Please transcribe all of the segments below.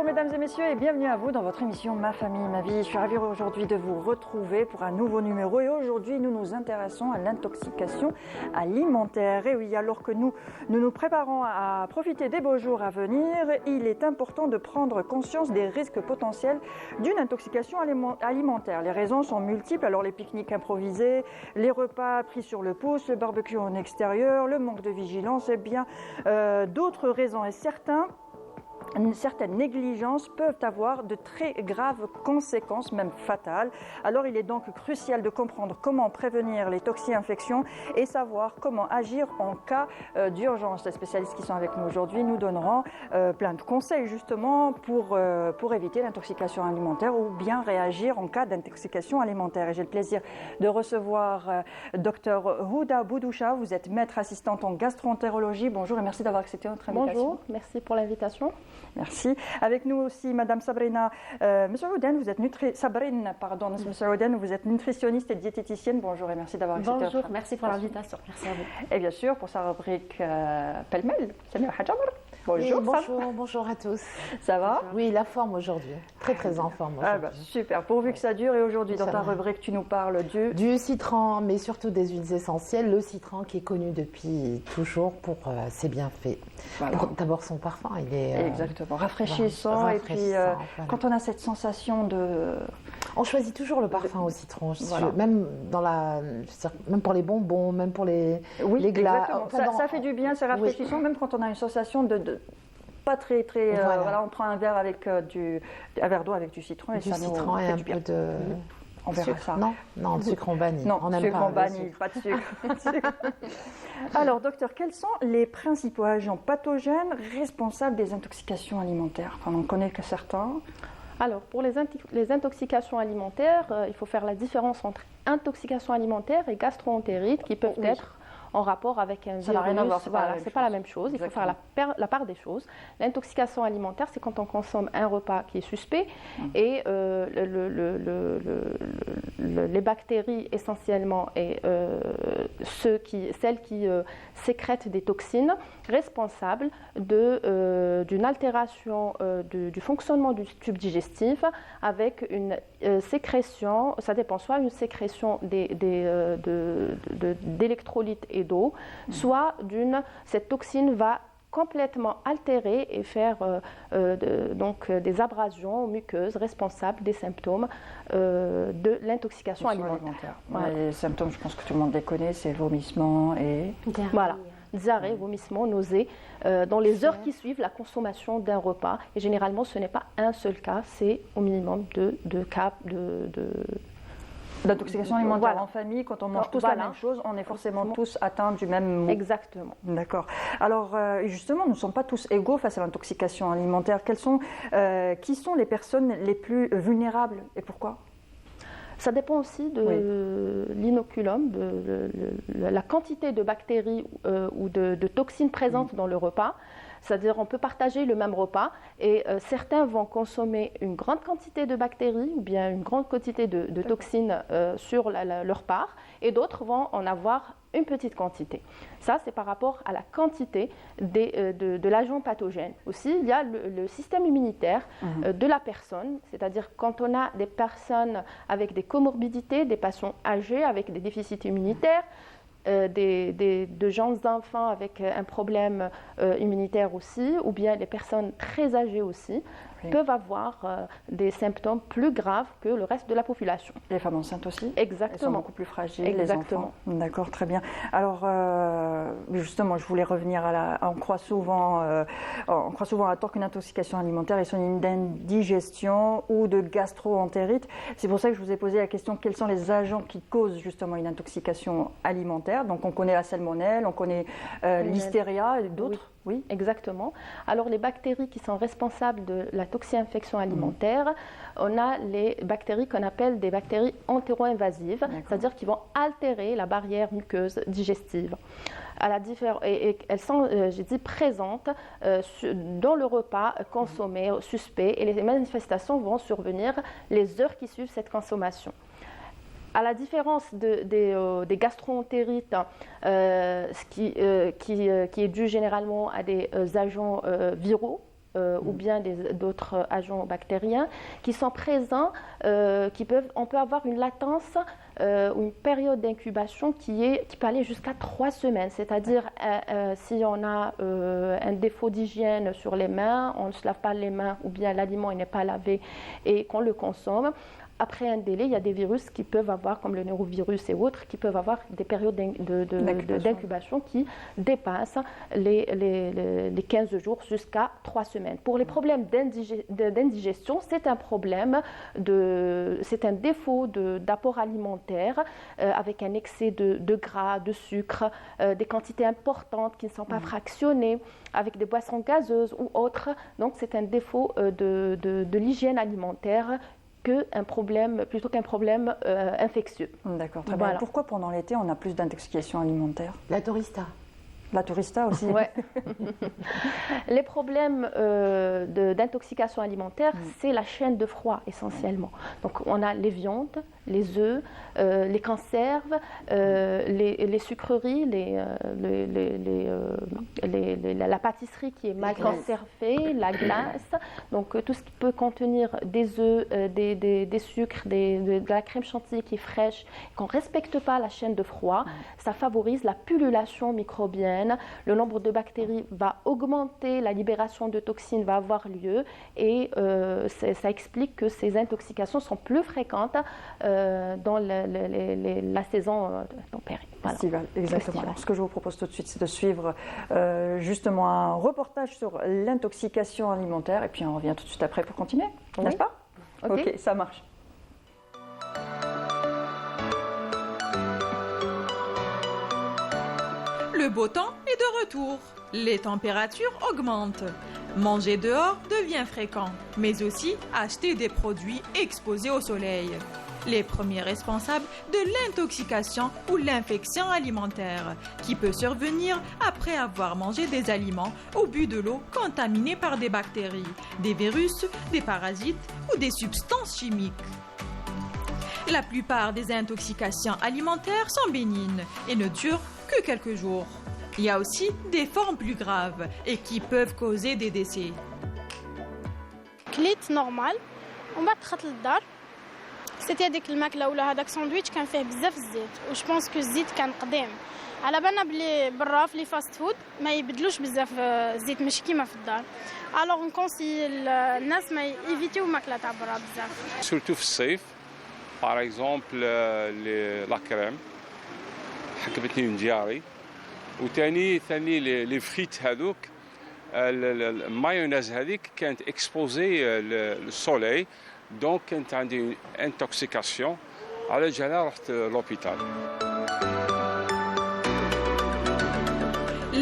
mesdames et messieurs et bienvenue à vous dans votre émission Ma famille, ma vie. Je suis ravie aujourd'hui de vous retrouver pour un nouveau numéro et aujourd'hui nous nous intéressons à l'intoxication alimentaire. Et oui, alors que nous nous préparons à profiter des beaux jours à venir, il est important de prendre conscience des risques potentiels d'une intoxication alimentaire. Les raisons sont multiples, alors les pique-niques improvisés, les repas pris sur le pouce, le barbecue en extérieur, le manque de vigilance et bien d'autres raisons. Et certaines négligences peuvent avoir de très graves conséquences, même fatales. Alors il est donc crucial de comprendre comment prévenir les toxi-infections et savoir comment agir en cas d'urgence. Les spécialistes qui sont avec nous aujourd'hui nous donneront plein de conseils justement pour éviter l'intoxication alimentaire ou bien réagir en cas d'intoxication alimentaire. Et j'ai le plaisir de recevoir Dr Houda Boudoucha. Vous êtes maître assistante en gastro-entérologie. Bonjour et merci d'avoir accepté notre invitation. Bonjour, merci pour l'invitation. Merci. Avec nous aussi, Madame Sabrina Mesroudan, vous êtes vous êtes nutritionniste et diététicienne. Bonjour et merci d'avoir accepté. Bonjour, merci pour l'invitation. Merci à vous. Et bien sûr, pour sa rubrique pêle-mêle, Samir Hajabar. Bonjour, oui, bonjour à tous. Ça va? Oui, la forme aujourd'hui. Très en forme aujourd'hui. Super, pourvu que ça dure. Et aujourd'hui, dans ta rubrique, tu nous parles du citron, mais surtout des huiles essentielles. Le citron qui est connu depuis toujours pour ses bienfaits. Voilà. D'abord son parfum, il est... Exactement, rafraîchissant. Et puis, voilà. Quand on a cette sensation de... On choisit toujours le parfum au citron, voilà. Même même pour les bonbons, même pour les glaces. Enfin, ça fait du bien, c'est rafraîchissant, même quand on a une sensation de pas très voilà, on prend un verre avec un verre d'eau avec du citron et du ça citron nous et fait un du bien. peu de on verra sucre, ça. Non, de sucre en vanille. Non, on n'aime sucre pas en vanille, pas de sucre. Alors, docteur, quels sont les principaux agents pathogènes responsables des intoxications alimentaires? On n'en connaît que certains. Alors, pour les intoxications alimentaires, il faut faire la différence entre intoxication alimentaire et gastro-entérite qui peuvent être en rapport avec un virus. Ça n'a rien à voir, c'est pas la même chose. Il faut faire la part des choses. L'intoxication alimentaire, c'est quand on consomme un repas qui est suspect et les bactéries essentiellement et celles qui sécrètent des toxines responsables d'une altération du fonctionnement du tube digestif avec une sécrétion, ça dépend, soit une sécrétion d'électrolytes et d'eau, soit cette toxine va complètement altérer et faire donc des abrasions muqueuses responsables des symptômes de l'intoxication alimentaire. Voilà. Les symptômes, je pense que tout le monde les connaît, c'est vomissement et... Voilà. Diarrhée, vomissement, nausées, dans les heures qui suivent la consommation d'un repas. Et généralement, ce n'est pas un seul cas, c'est au minimum deux cas d'intoxication alimentaire en famille. Quand on mange tous la même chose, on est forcément tous atteints du même mot. Exactement. D'accord. Alors, justement, nous ne sommes pas tous égaux face à l'intoxication alimentaire. Qui sont les personnes les plus vulnérables et pourquoi ? Ça dépend aussi de l'inoculum, de la quantité de bactéries ou de toxines présentes dans le repas. C'est-à-dire on peut partager le même repas et certains vont consommer une grande quantité de bactéries ou bien une grande quantité de toxines sur leur part et d'autres vont en avoir une petite quantité. Ça, c'est par rapport à la quantité de l'agent pathogène. Aussi, il y a le système immunitaire de la personne, c'est-à-dire quand on a des personnes avec des comorbidités, des patients âgés avec des déficits immunitaires, de jeunes enfants avec un problème immunitaire aussi, ou bien les personnes très âgées aussi, peuvent avoir des symptômes plus graves que le reste de la population. Les femmes enceintes aussi? Exactement. Elles sont beaucoup plus fragiles, Exactement. les enfants. D'accord, très bien. Alors, justement, je voulais revenir on croit souvent à tort qu'une intoxication alimentaire est synonyme d'indigestion ou de gastro-entérite. C'est pour ça que je vous ai posé la question, quels sont les agents qui causent justement une intoxication alimentaire? Donc, on connaît la salmonelle, on connaît l'hystéria et d'autres. Oui, exactement. Alors, les bactéries qui sont responsables de la toxi-infection alimentaire, on a les bactéries qu'on appelle des bactéries entéro-invasives, c'est-à-dire qui vont altérer la barrière muqueuse digestive. Et elles sont, j'ai dit, présentes dans le repas consommé, suspect, et les manifestations vont survenir les heures qui suivent cette consommation. À la différence des gastro-entérites, qui est dû généralement à des agents viraux, ou bien d'autres agents bactériens qui sont présents, on peut avoir une latence, une période d'incubation qui peut aller jusqu'à 3 semaines. C'est-à-dire, si on a un défaut d'hygiène sur les mains, on ne se lave pas les mains ou bien l'aliment n'est pas lavé et qu'on le consomme, après un délai, il y a des virus qui peuvent avoir, comme le neurovirus et autres, qui peuvent avoir des périodes d'incubation qui dépassent les 15 jours jusqu'à 3 semaines. Pour les problèmes d'indigestion, c'est un défaut d'apport alimentaire avec un excès de gras, de sucre, des quantités importantes qui ne sont pas fractionnées, avec des boissons gazeuses ou autres. Donc c'est un défaut de l'hygiène alimentaire plutôt qu'un problème infectieux. D'accord, très bien. Pourquoi pendant l'été on a plus d'intoxication alimentaire? La tourista. La tourista aussi. Ouais. Les problèmes d'intoxication alimentaire, c'est la chaîne de froid essentiellement. Donc on a les viandes, les œufs, les conserves, les sucreries, la pâtisserie qui est mal conservée, la glace. Donc tout ce qui peut contenir des œufs, des sucres, de la crème chantilly qui est fraîche, qu'on ne respecte pas la chaîne de froid, ça favorise la pullulation microbienne. Le nombre de bactéries va augmenter, la libération de toxines va avoir lieu et ça explique que ces intoxications sont plus fréquentes dans la saison tempérée. Voilà. Exactement. Alors, ce que je vous propose tout de suite, c'est de suivre justement un reportage sur l'intoxication alimentaire et puis on revient tout de suite après pour continuer, n'est-ce pas? Ok, ça marche. Le beau temps est de retour. Les températures augmentent. Manger dehors devient fréquent, mais aussi acheter des produits exposés au soleil. Les premiers responsables de l'intoxication ou l'infection alimentaire, qui peut survenir après avoir mangé des aliments ou bu de l'eau contaminée par des bactéries, des virus, des parasites ou des substances chimiques. La plupart des intoxications alimentaires sont bénignes et ne durent que quelques jours. Il y a aussi des formes plus graves et qui peuvent causer des décès. كليت نورمال ومن بعد دخلت للدار سيتي هذيك الماكله ولا هذاك ساندويتش كان فيه بزاف الزيت وش بونس كو الزيت كان قديم على بالنا بلي برا في لي فاست فود ما يبدلوش بزاف الزيت ماشي كيما في الدار الوغ نكونسي الناس ما يفيتيو ماكله تاع برا بزاف سورتو في الصيف باغ اكزومبل لا كريم حكبتني من دياري وثاني لي فريت هذوك المايونيز هذيك كانت اكسبوزي للسولي دونك كانت عندي انتوكسيكاسيون على جالها رحت لوبيتال.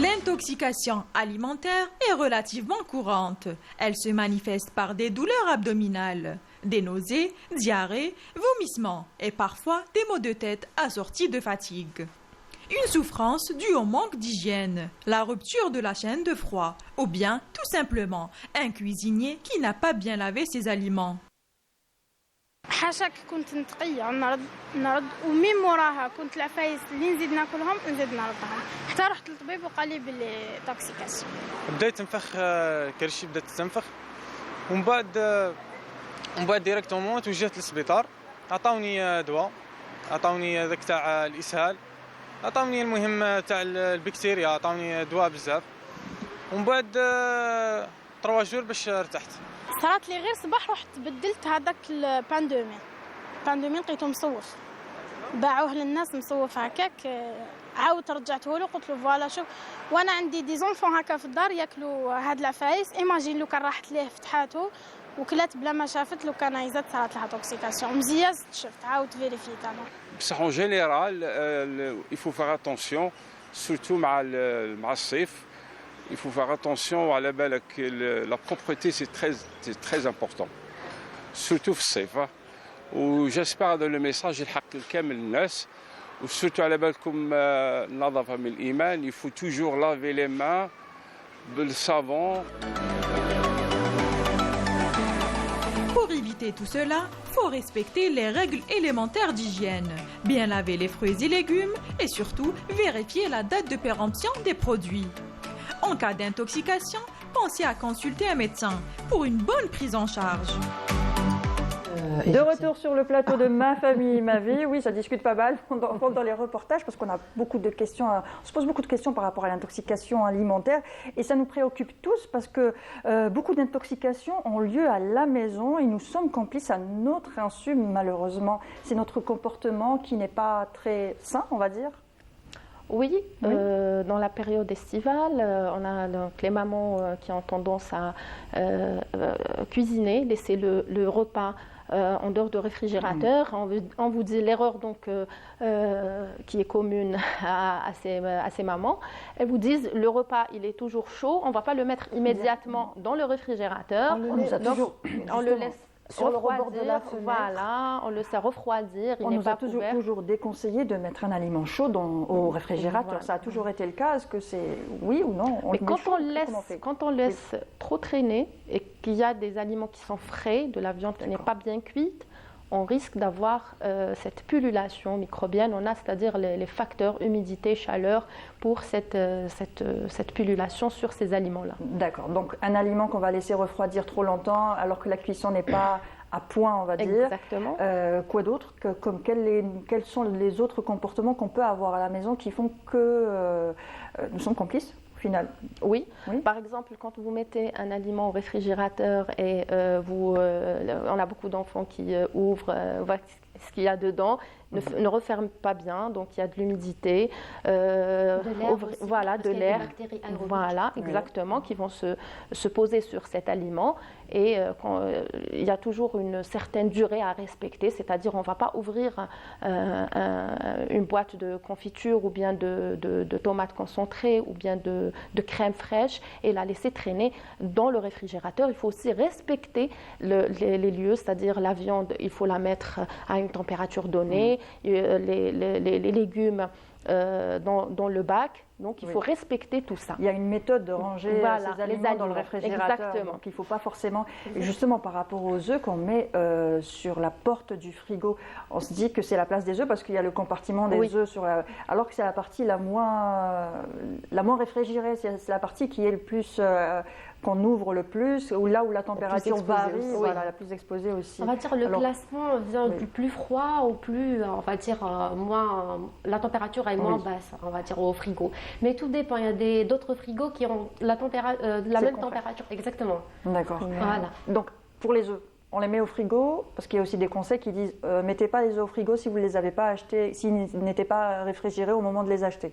L'intoxication alimentaire est relativement courante. Elle se manifeste par des douleurs abdominales, des nausées, diarrhées, vomissements et parfois des maux de tête assortis de fatigue. Une souffrance due au manque d'hygiène, la rupture de la chaîne de froid ou bien tout simplement un cuisinier qui n'a pas bien lavé ses aliments. حاشاك كنت نتقيا نرد ومين موراها كنت العفايس اللي نزيد ناكلهم نزيد نردهم حتى رحت للطبيب وقال لي بلي توكسيكاسيون. بديت تنفخ كرشي بدات تنفخ ومن بعد ديريكتومون توجهت للسبيطار عطاوني دواء عطاوني هذاك تاع الاسهال عطاوني المهم تاع البكتيريا عطاوني دواء بزاف ومن بعد 3 جور باش ارتحت. صرات لي غير صباح رحت بدلت هذاك الباندومين لقيته مصوف باعوه للناس مصوف هكاك عاود رجعته له قلت له فوالا شوف وانا عندي دي زونفون هكا في الدار ياكلوا هاد العفايس ايماجين لو كان راحت ليه فتحاته وكلات بلا ما شافت لو كان عايزات صارت لها توكسيكاسيون مزيان شفت عاود فيريفيت انا بصح اون جينيرال il faut faire attention surtout مع الصيف. Il faut faire attention على بالك la propreté c'est très important surtout في الصيف وجاسبر هذا لو ميساج يلحق لكامل الناس وسورتو على بالكم النظافه من الايمان. Il faut toujours laver les mains بالصابون. Pour éviter tout cela, faut respecter les règles élémentaires d'hygiène, bien laver les fruits et légumes et surtout vérifier la date de péremption des produits. En cas d'intoxication, pensez à consulter un médecin pour une bonne prise en charge. De retour sur le plateau de Ma famille, ma vie. Oui, ça discute pas mal pendant les reportages parce qu'on a beaucoup de questions, on se pose beaucoup de questions par rapport à l'intoxication alimentaire et ça nous préoccupe tous parce que beaucoup d'intoxications ont lieu à la maison et nous sommes complices à notre insu malheureusement. C'est notre comportement qui n'est pas très sain, on va dire. Oui, dans la période estivale, on a donc les mamans qui ont tendance à cuisiner, laisser le repas en dehors de réfrigérateur. On vous dit l'erreur donc qui est commune à ces mamans. Elles vous disent le repas il est toujours chaud, on ne va pas le mettre immédiatement dans le réfrigérateur. On le laisse sur le rebord de la fenêtre. Voilà, on le laisse refroidir. On nous a toujours déconseillé de mettre un aliment chaud au réfrigérateur. Voilà. Ça a toujours été le cas. Est-ce que c'est oui ou non? Mais quand on laisse trop traîner et qu'il y a des aliments qui sont frais, de la viande qui n'est pas bien cuite, on risque d'avoir cette pullulation microbienne. On a, c'est-à-dire les facteurs humidité, chaleur pour cette pullulation sur ces aliments-là. D'accord. Donc un aliment qu'on va laisser refroidir trop longtemps alors que la cuisson n'est pas à point, on va dire. Exactement. Quoi d'autre quels sont les autres comportements qu'on peut avoir à la maison qui font que nous sommes complices? Final. Oui. Par exemple, quand vous mettez un aliment au réfrigérateur et on a beaucoup d'enfants qui ouvrent ce qu'il y a dedans, ne referment pas bien, donc il y a de l'humidité, de l'air, voilà, exactement, qui vont se poser sur cet aliment. Et il y a toujours une certaine durée à respecter, c'est-à-dire on ne va pas ouvrir une boîte de confiture ou bien de tomates concentrées ou bien de crème fraîche et la laisser traîner dans le réfrigérateur. Il faut aussi respecter les lieux, c'est-à-dire la viande, il faut la mettre à une température donnée, les légumes dans le bac. Donc, il faut respecter tout ça. Il y a une méthode de ranger ces aliments dans le réfrigérateur. Exactement. Donc, il ne faut pas forcément... Justement, par rapport aux œufs qu'on met sur la porte du frigo, on se dit que c'est la place des œufs parce qu'il y a le compartiment des œufs sur la... Alors que c'est la partie la moins réfrigérée. C'est la partie qui est le plus... qu'on ouvre le plus, ou là où la température varie, la plus exposée aussi. On va dire le classement vient du plus froid au plus, on va dire, moins... La température est moins basse, on va dire, au frigo. Mais tout dépend. Il y a d'autres frigos qui ont la même température. Exactement. D'accord. Voilà. Donc, pour les œufs, on les met au frigo, parce qu'il y a aussi des conseils qui disent mettez pas les œufs au frigo si vous ne les avez pas achetés, s'ils n'étaient pas réfrigérés au moment de les acheter.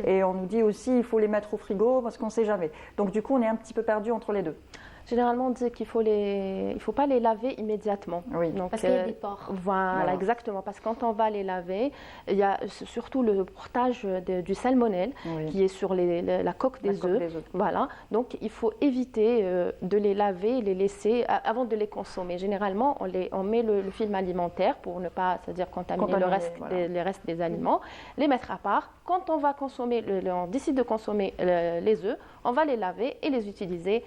Et on nous dit aussi il faut les mettre au frigo parce qu'on ne sait jamais. Donc, du coup, on est un petit peu perdu entre les deux. Généralement, on dit qu'il ne faut pas les laver immédiatement. Oui. Donc, parce qu'il y a des pores. Voilà, exactement. Parce que quand on va les laver, il y a surtout le portage du salmonelle qui est sur la coque des œufs. Voilà. Donc, il faut éviter de les laver et les laisser avant de les consommer. Généralement, on met le film alimentaire pour ne pas, c'est-à-dire contaminer les restes des aliments, les mettre à part. Quand on va consommer, on décide de consommer les œufs, on va les laver et les utiliser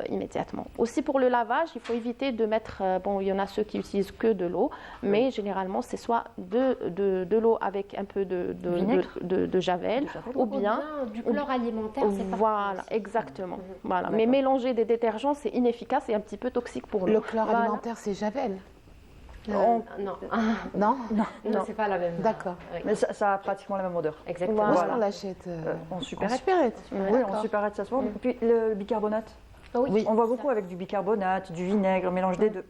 immédiatement. Aussi pour le lavage, il faut éviter de mettre, il y en a ceux qui utilisent que de l'eau, mais généralement c'est soit de l'eau avec un peu de javel, ou bien du chlore alimentaire. Voilà, exactement. Voilà. Mais mélanger des détergents, c'est inefficace et un petit peu toxique pour nous. Le chlore alimentaire, c'est javel. Non, c'est pas la même. D'accord. Oui. Mais ça a pratiquement la même odeur. Exactement. Voilà. On l'achète en supérette. Oui, en supérette, ça se vend. Et puis le bicarbonate. Oui. On voit beaucoup avec du bicarbonate, du vinaigre, mélange des deux,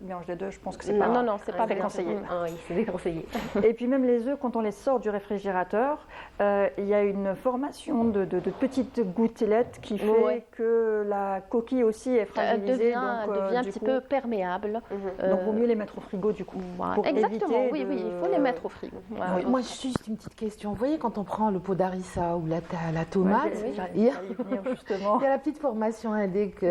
je pense que c'est pas... Non, c'est pas déconseillé. Oui, c'est déconseillé. Et puis même les œufs, quand on les sort du réfrigérateur, il y a une formation de petites gouttelettes qui fait que la coquille aussi est fragilisée. Elle devient un petit peu perméable. Donc il vaut mieux les mettre au frigo du coup. Voilà. Exactement, oui, il faut les mettre au frigo. Voilà. Oui. Moi, juste une petite question. Vous voyez, quand on prend le pot d'harissa ou la tomate, il y a la petite formation indique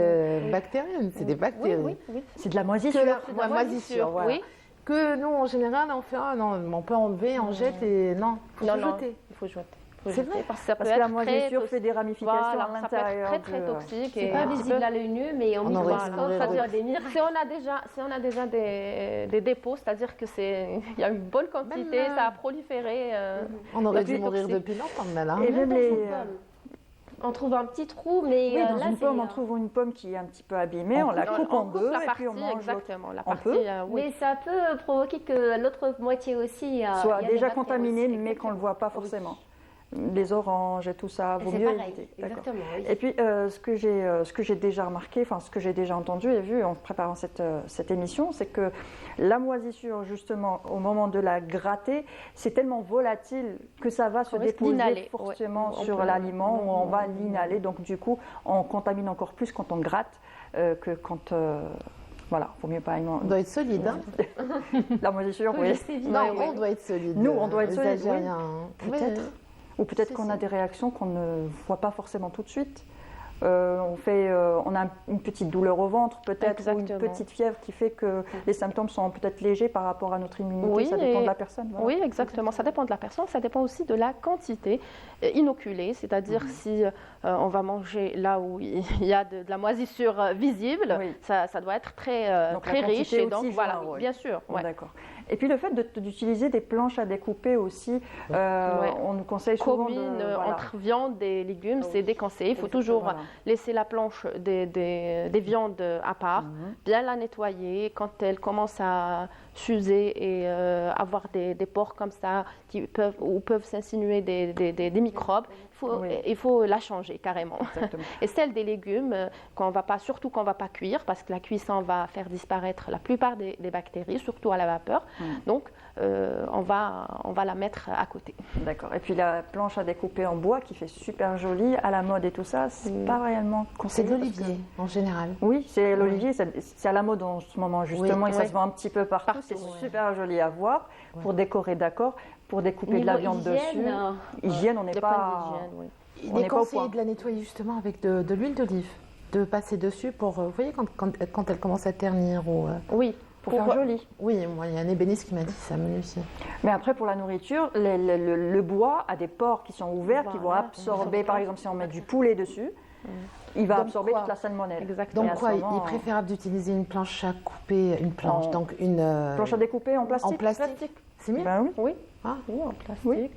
bactérienne, c'est des bactéries. Oui. C'est de la moisissure. La moisissure, voilà. Oui. Que nous, en général, on fait on peut enlever, on jette et non, il faut jeter. Il faut jeter. C'est vrai, parce que la moisissure fait des ramifications à l'intérieur. Ça peut être très toxique. C'est pas visible à l'œil nu, mais au microscope, c'est-à-dire des microscopes. Si on a déjà des dépôts, c'est-à-dire que il y a une bonne quantité, ça a proliféré. On aurait dû mourir depuis longtemps, mais là. Et même On trouve un petit trou, mais Oui, dans là, une pomme, on trouve une pomme qui est un petit peu abîmée, on la coupe en deux la et partie, puis on mange exactement, la On partie, peut oui. Mais ça peut provoquer que l'autre moitié aussi soit il y a des déjà bactéries contaminée, aussi. mais qu'on ne le voit pas forcément. Les oranges et tout ça, vaut C'est mieux pareil, éviter. D'accord. exactement. Oui. Et puis, ce que j'ai déjà remarqué, enfin, ce que j'ai déjà entendu et vu en préparant cette émission, c'est que la moisissure, justement, au moment de la gratter, c'est tellement volatile que ça va se déposer l'inhaler, forcément ouais. sur l'aliment, où on va l'inhaler. Donc, du coup, on contamine encore plus quand on gratte que quand... voilà, il vaut mieux pas... On doit être solide, hein. La moisissure, oui. Non, on doit être solide. Nous, on doit être les solide, oui. Algériens, hein. Peut-être. Ouais. Ou peut-être Si, qu'on si. a des réactions qu'on ne voit pas forcément tout de suite. On a une petite douleur au ventre, peut-être, ou une Exactement. petite fièvre qui fait que les symptômes sont peut-être légers par rapport à notre immunité. Oui, Ça dépend et- de la personne. Voilà. Oui, exactement. Ça dépend de la personne. Ça dépend aussi de la quantité inoculée. C'est-à-dire si on va manger là où il y a de la moisissure visible, Oui. ça doit être très, Donc, la très quantité riche. Et aussi donc, joue voilà, un rôle. bien sûr. Bon, ouais. d'accord. Et puis le fait d'utiliser des planches à découper aussi, on nous conseille souvent Combine voilà. entre viande et légumes, Ah c'est oui. déconseillé. Il faut Exactement, toujours voilà. laisser la planche des viandes à part, bien la nettoyer. Quand elle commence à s'user et avoir des pores comme ça où peuvent s'insinuer des microbes, il faut la changer carrément. Exactement. Et celle des légumes, surtout qu'on ne va pas cuire, parce que la cuisson va faire disparaître la plupart des bactéries, surtout à la vapeur. Donc, on va la mettre à côté. D'accord. Et puis la planche à découper en bois qui fait super jolie, à la mode et tout ça, c'est pas réellement C'est conseillé. de parce l'olivier, en général. que- Oui, c'est l'olivier, c'est à la mode en ce moment justement, Oui, et ça oui. se vend un petit peu partout. C'est super joli à voir pour décorer, d'accord, pour découper de la viande dessus. Hygiène, on n'est Des points pas. d'hygiène, oui. Il On est n'est pas au conseillé point. de la nettoyer justement avec de l'huile d'olive, de passer dessus pour, vous voyez, quand elle commence à ternir ou... Oui, Pour faire joli. Oui, moi, il y a un ébéniste qui m'a dit ça, me aussi. Mais après, pour la nourriture, le bois a des pores qui sont ouverts, qui vont Voilà. absorber, par exemple, si on met du poulet dessus, il va Donc absorber quoi toute la salmonelle. Exactement. Donc Et à quoi, ce il moment, est préférable d'utiliser une planche à couper, une planche, En- donc une... Planche à découper en plastique. En plastique. C'est mieux. Ben oui. Oui, Ah. oui, en plastique. Oui.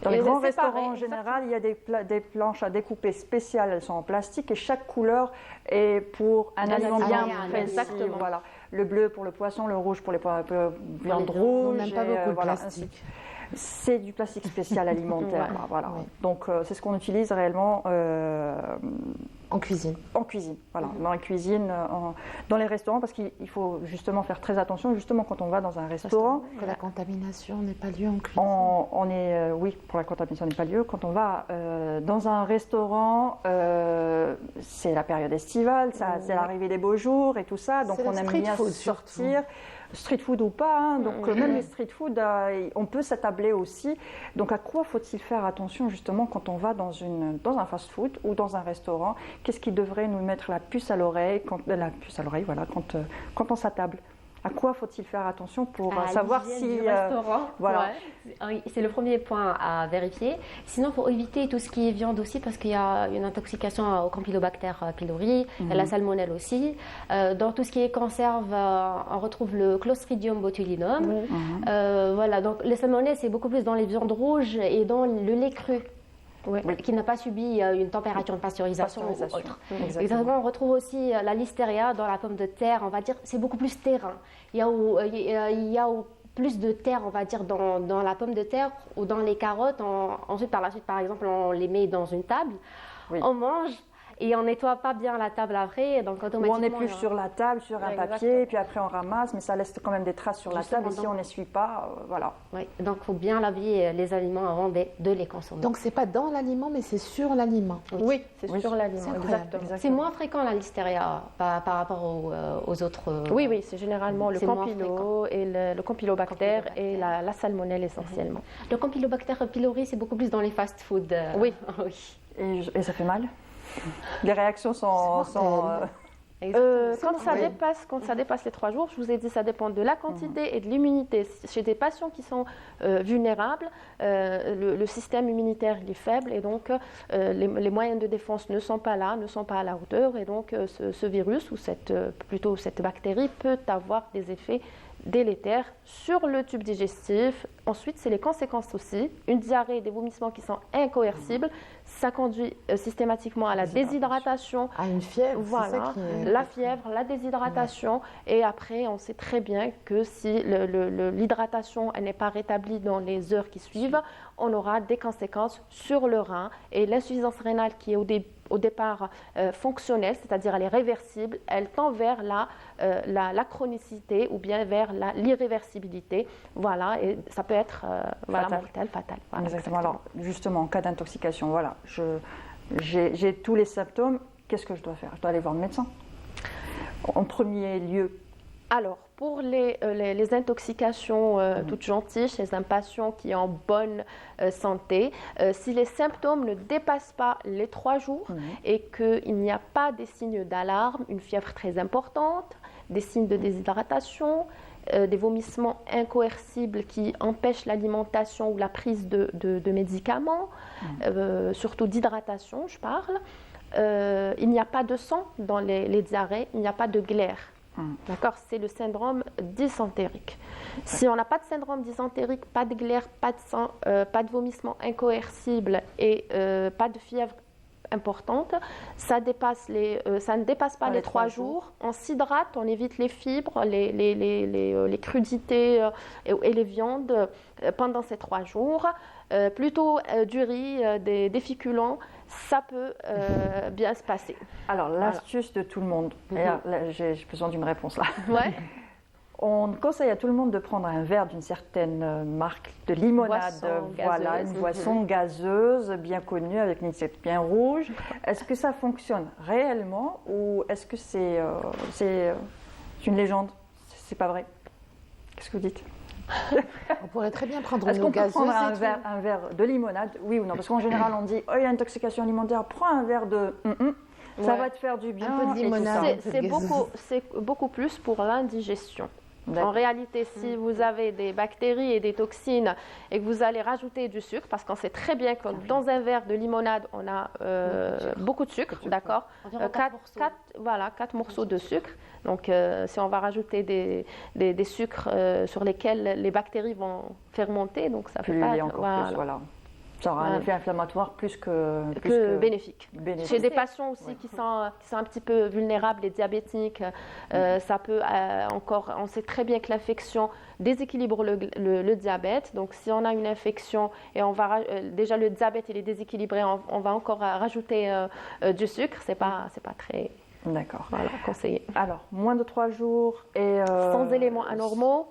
Dans Et les grands c'est restaurants pareil, en général, il y a des planches à découper spéciales, elles sont en plastique et chaque couleur est pour un aliment bien aliment, précis. exactement. Voilà. Le bleu pour le poisson, le rouge pour les viandes On rouges. n'aime pas et, beaucoup le voilà, plastique. C'est du plastique spécial alimentaire. Ouais. Voilà. Ouais. Donc c'est ce qu'on utilise réellement En cuisine. en cuisine. Voilà. Dans la cuisine, dans les restaurants, parce qu'il faut justement faire très attention. Justement, quand on va dans un restaurant, Que la contamination n'ait pas lieu en cuisine. on est, oui, pour la contamination n'est pas lieu. Quand on va dans un restaurant, c'est la période estivale, c'est l'arrivée des beaux jours et tout ça, donc C'est on le aime street bien food, sortir. Street food ou pas, hein, donc même les street food, on peut s'attabler aussi. Donc à quoi faut-il faire attention justement quand on va dans un fast-food ou dans un restaurant? Qu'est-ce qui devrait nous mettre la puce à l'oreille, voilà, quand on s'attable? À quoi faut-il faire attention pour savoir si... du restaurant, voilà. ouais. C'est le premier point à vérifier. Sinon, il faut éviter tout ce qui est viande aussi parce qu'il y a une intoxication au Campylobacter pylori, la salmonelle aussi. Dans tout ce qui est conserve, on retrouve le Clostridium botulinum. Voilà, donc les salmonelles, c'est beaucoup plus dans les viandes rouges et dans le lait cru. Qui n'a pas subi une température de pasteurisation ou autre. Exactement. On retrouve aussi la listeria dans la pomme de terre, on va dire, c'est beaucoup plus terrain. Il y a plus de terre, on va dire, dans la pomme de terre ou dans les carottes. Ensuite, par la suite, par exemple, on les met dans une table, on mange. Et on nettoie pas bien la table après, donc Ou automatiquement... on épluche sur la table, sur un Exactement. papier, puis après on ramasse, mais ça laisse quand même des traces sur la Justement, table. Et si on n'essuie pas, voilà. Oui, donc il faut bien laver les aliments avant de les consommer. Donc c'est pas dans l'aliment, mais c'est sur l'aliment. Oui, c'est Oui. sur l'aliment, C'est incroyable. exactement. C'est moins fréquent la listeria par rapport aux autres... Oui, c'est généralement le C'est moins campylobactère et le campylobacter et la salmonelle essentiellement. Le Campylobacter pylori, c'est beaucoup plus dans les fast-foods. Oui. Oui. Et ça fait mal. Les réactions sont Quand ça dépasse les 3 jours, je vous ai dit, ça dépend de la quantité et de l'immunité. Chez des patients qui sont vulnérables, le système immunitaire il est faible et donc les moyens de défense ne sont pas là, ne sont pas à la hauteur et donc ce virus ou cette bactérie peut avoir des effets délétères sur le tube digestif. Ensuite, c'est les conséquences aussi. Une diarrhée et des vomissements qui sont incoercibles, ça conduit systématiquement à la déshydratation. À une fièvre, voilà, c'est ça qui est... la fièvre, la déshydratation. Et après, on sait très bien que si l'hydratation n'est pas rétablie dans les heures qui suivent, on aura des conséquences sur le rein. Et l'insuffisance rénale qui est au départ fonctionnelle, c'est-à-dire elle est réversible, elle tend vers la chronicité ou bien vers l'irréversibilité. Voilà, et ça peut être mortel, fatal. Voilà, exactement. Alors, justement, en cas d'intoxication, voilà, j'ai tous les symptômes, qu'est-ce que je dois faire? Je dois aller voir le médecin. En premier lieu. Alors, pour les intoxications toutes gentilles chez un patient qui est en bonne santé, si les symptômes ne dépassent pas les 3 jours et qu'il n'y a pas des signes d'alarme, une fièvre très importante, des signes de déshydratation, des vomissements incoercibles qui empêchent l'alimentation ou la prise de médicaments, surtout d'hydratation, je parle. Il n'y a pas de sang dans les diarrhées, il n'y a pas de glaire. D'accord, c'est le syndrome dysentérique. Si on n'a pas de syndrome dysentérique, pas de glaire, pas de sang, pas de vomissement incoercible et pas de fièvre importante, ça ne dépasse pas les 3 jours. On s'hydrate, on évite les fibres, les crudités et les viandes pendant ces 3 jours. Plutôt du riz, des féculents, ça peut bien se passer. Alors, l'astuce de tout le monde, j'ai besoin d'une réponse là. Ouais. On conseille à tout le monde de prendre un verre d'une certaine marque de limonade, une boisson gazeuse bien connue avec une étiquette bien rouge. Est-ce que ça fonctionne réellement ou est-ce que c'est une légende? C'est pas vrai? Qu'est-ce que vous dites? On pourrait très bien prendre Est-ce une eau qu'on peut gazeuse. prendre un verre de limonade? Oui ou non? Parce qu'en général, on dit il y a intoxication alimentaire, prends un verre de. Ça va te faire du bien. Un peu de limonade. C'est beaucoup plus pour l'indigestion. En réalité, si vous avez des bactéries et des toxines et que vous allez rajouter du sucre, parce qu'on sait très bien que dans un verre de limonade, on a beaucoup de sucre, d'accord, 4 morceaux de sucre. Donc, si on va rajouter des sucres sur lesquels les bactéries vont fermenter, donc ça fait pas... Voilà. Ça aura un effet inflammatoire plus que bénéfique. Chez des patients aussi qui sont un petit peu vulnérables, les diabétiques, ça peut encore... On sait très bien que l'infection déséquilibre le diabète. Donc, si on a une infection et déjà le diabète il est déséquilibré, on va encore rajouter du sucre. C'est pas très... D'accord. Voilà, conseillé. Alors, moins de 3 jours et... sans éléments anormaux.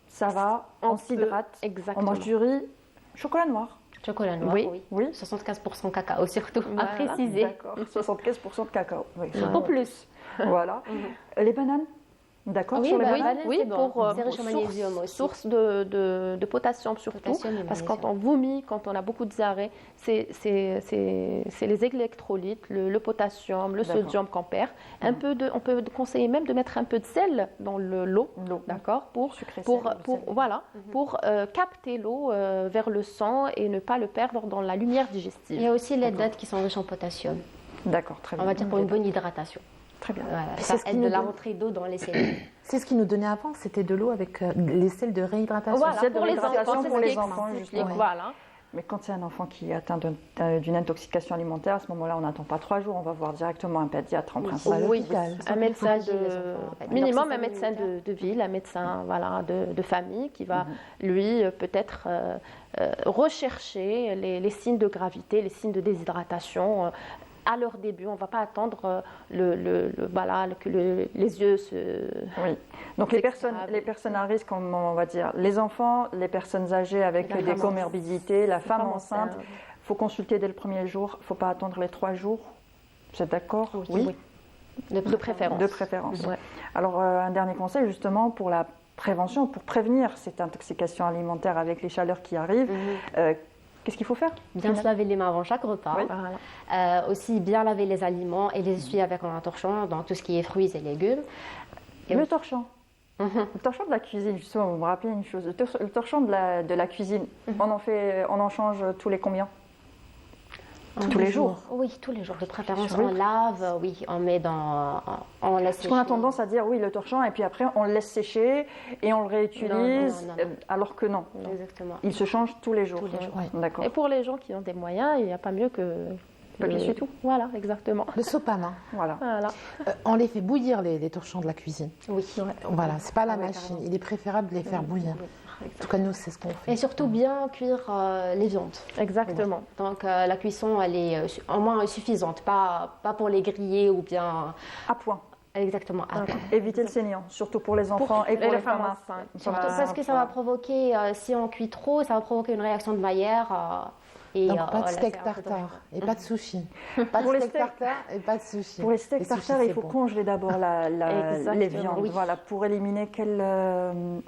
Ça va, on s'hydrate, on mange du riz, chocolat noir. Chocolat noir, oui. 75% cacao surtout, à préciser. D'accord, 75% de cacao. Oui, au plus. Voilà. Les bananes? D'accord, oui, sur les bananes? Oui, pour source de potassium surtout, parce que quand on vomit, quand on a beaucoup de diarrhée, c'est les électrolytes, le potassium, le sodium qu'on perd. On peut conseiller même de mettre un peu de sel dans l'eau, d'accord, pour capter l'eau vers le sang et ne pas le perdre dans la lumière digestive. Il y a aussi les dattes qui sont riches en potassium. D'accord, très bien. On va dire pour une bonne hydratation. Très bien. Voilà, ça aide de la rentrée d'eau dans les cellules. C'est ce qu'ils nous donnaient avant, c'était de l'eau avec les sels de réhydratation. Voilà, Sel de pour les réhydratation enfants, pour les enfants, justement. Voilà. Mais quand c'est un enfant qui est atteint d'une intoxication alimentaire, à ce moment-là, on n'attend pas 3 jours, on va voir directement un pédiatre en principe. Oui, un médecin minimum un médecin de ville, un médecin de famille qui va, lui, peut-être rechercher les signes de gravité, les signes de déshydratation. À leur début, on ne va pas attendre que les yeux se... Oui. Donc les personnes à risque, comme on va dire, les enfants, les personnes âgées avec des comorbidités, la femme enceinte, il faut consulter dès le premier jour, il ne faut pas attendre les 3 jours. Vous êtes d'accord? Oui. De préférence. De préférence. Ouais. Alors un dernier conseil justement pour la prévention, pour prévenir cette intoxication alimentaire avec les chaleurs qui arrivent. Qu'est-ce qu'il faut faire? Bien se laver les mains avant chaque repas. Oui. Aussi bien laver les aliments et les essuyer avec un torchon dans tout ce qui est fruits et légumes. Le torchon. Le torchon de la cuisine, justement, vous me rappelez une chose. Le torchon de la cuisine, on en change tous les combien? Tous les jours. Oui, tous les jours. De préférence, Oui. on lave, oui, on met on laisse Parce qu'on a sécher. tendance à dire oui, le torchon, et puis après on le laisse sécher et on le réutilise, Non, non, non. alors que non. Exactement. Il se change tous les jours. Tous les jours. Ouais. D'accord. Et pour les gens qui ont des moyens, il n'y a pas mieux que Papier essuie-tout. Voilà, exactement. Le sopalin. Voilà. Voilà. On les fait bouillir, les torchons de la cuisine. Oui. Voilà, c'est pas la Ah ouais, machine. carrément. Il est préférable de les faire bouillir. En tout cas, nous, c'est ce qu'on fait. Et surtout bien cuire les viandes. Exactement. Donc la cuisson, elle est au moins suffisante, pas pour les griller ou bien À point. exactement. Éviter le saignant, surtout pour les enfants et pour les femmes enceintes. Surtout parce que ça va provoquer, si on cuit trop, ça va provoquer une réaction de Maillère. Donc, pas de voilà, steak c'est un peu tartare et pas de sushi. Pas de Pour les steak steaks- tartare et pas de sushi. Pour les steaks Les sushis, tartare, il c'est faut bon. congeler d'abord Exactement, les viandes, oui. voilà, pour éliminer comment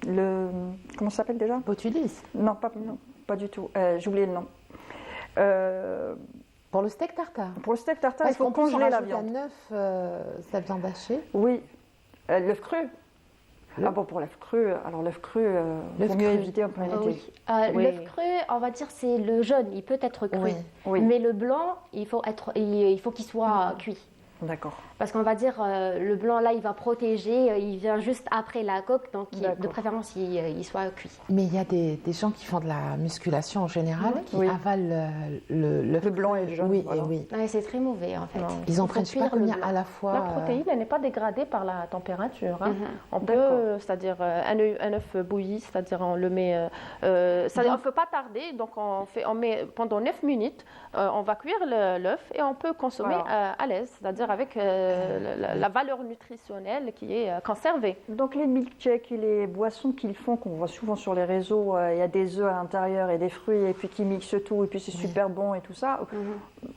ça s'appelle déjà? Botulisme. Non, pas du tout. J'ai oublié le nom. Pour le steak tartare. Pour le steak tartare, il Est-ce faut qu'on peut congeler la rajouter à viande. neuf sa viande hachée? Oui. L'œuf cru. Ah bon, pour l'œuf cru, alors l'œuf cru, vaut mieux éviter en plein été. Oui. Oui. L'œuf cru, on va dire, c'est le jaune, il peut être cru. Oui. Oui. Mais le blanc, il faut qu'il soit cuit. D'accord. Parce qu'on va dire, le blanc, là, il va protéger, il vient juste après la coque, donc de D'accord. préférence, il soit cuit. Mais il y a des gens qui font de la musculation en général, qui Oui. avalent le blanc et le jaune, Oui, voilà. et oui. Ouais, c'est très mauvais, en fait. Ils en Il faut prennent je sais pas cuire le combien blanc. à la fois. La protéine, elle n'est pas dégradée par la température. Hein. On D'accord. peut, c'est-à-dire un œuf bouilli, c'est-à-dire on le met, c'est-à-dire on ne peut pas tarder, donc on met pendant 9 minutes, on va cuire l'œuf et on peut consommer Voilà. à l'aise, c'est-à-dire avec la valeur nutritionnelle qui est conservée. Donc les milkshakes et les boissons qu'ils font, qu'on voit souvent sur les réseaux, il y a des œufs à l'intérieur et des fruits, et puis qui mixent tout, et puis c'est super bon et tout ça.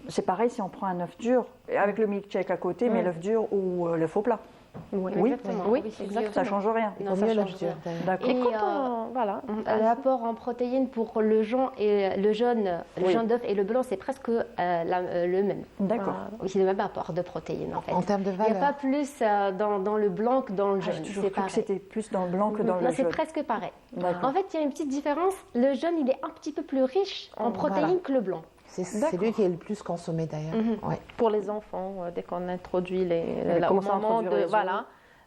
C'est pareil si on prend un œuf dur, et avec le milkshake à côté, mais l'œuf dur ou l'œuf au plat. Oui, Exactement. oui, c'est exactement. Ça change rien. Non, Vaut ça mieux change l'œuf dur, rien. d'ailleurs. D'accord. Et Et, quand voilà. l'apport en protéines pour le jaune et le jaune d'œuf et le blanc, c'est presque le même. D'accord. Oui, c'est le même apport de protéines, en fait. En termes de Il n'y a valeur. pas plus dans le blanc que dans le jaune. J'ai toujours c'est cru que pareil. c'était plus dans le blanc que dans Non, le c'est jaune. presque pareil. D'accord. En fait, il y a une petite différence. Le jaune, il est un petit peu plus riche en protéines voilà. que le blanc. C'est lui qui est le plus consommé d'ailleurs. Ouais. Pour les enfants, dès qu'on introduit au commence à moment introduire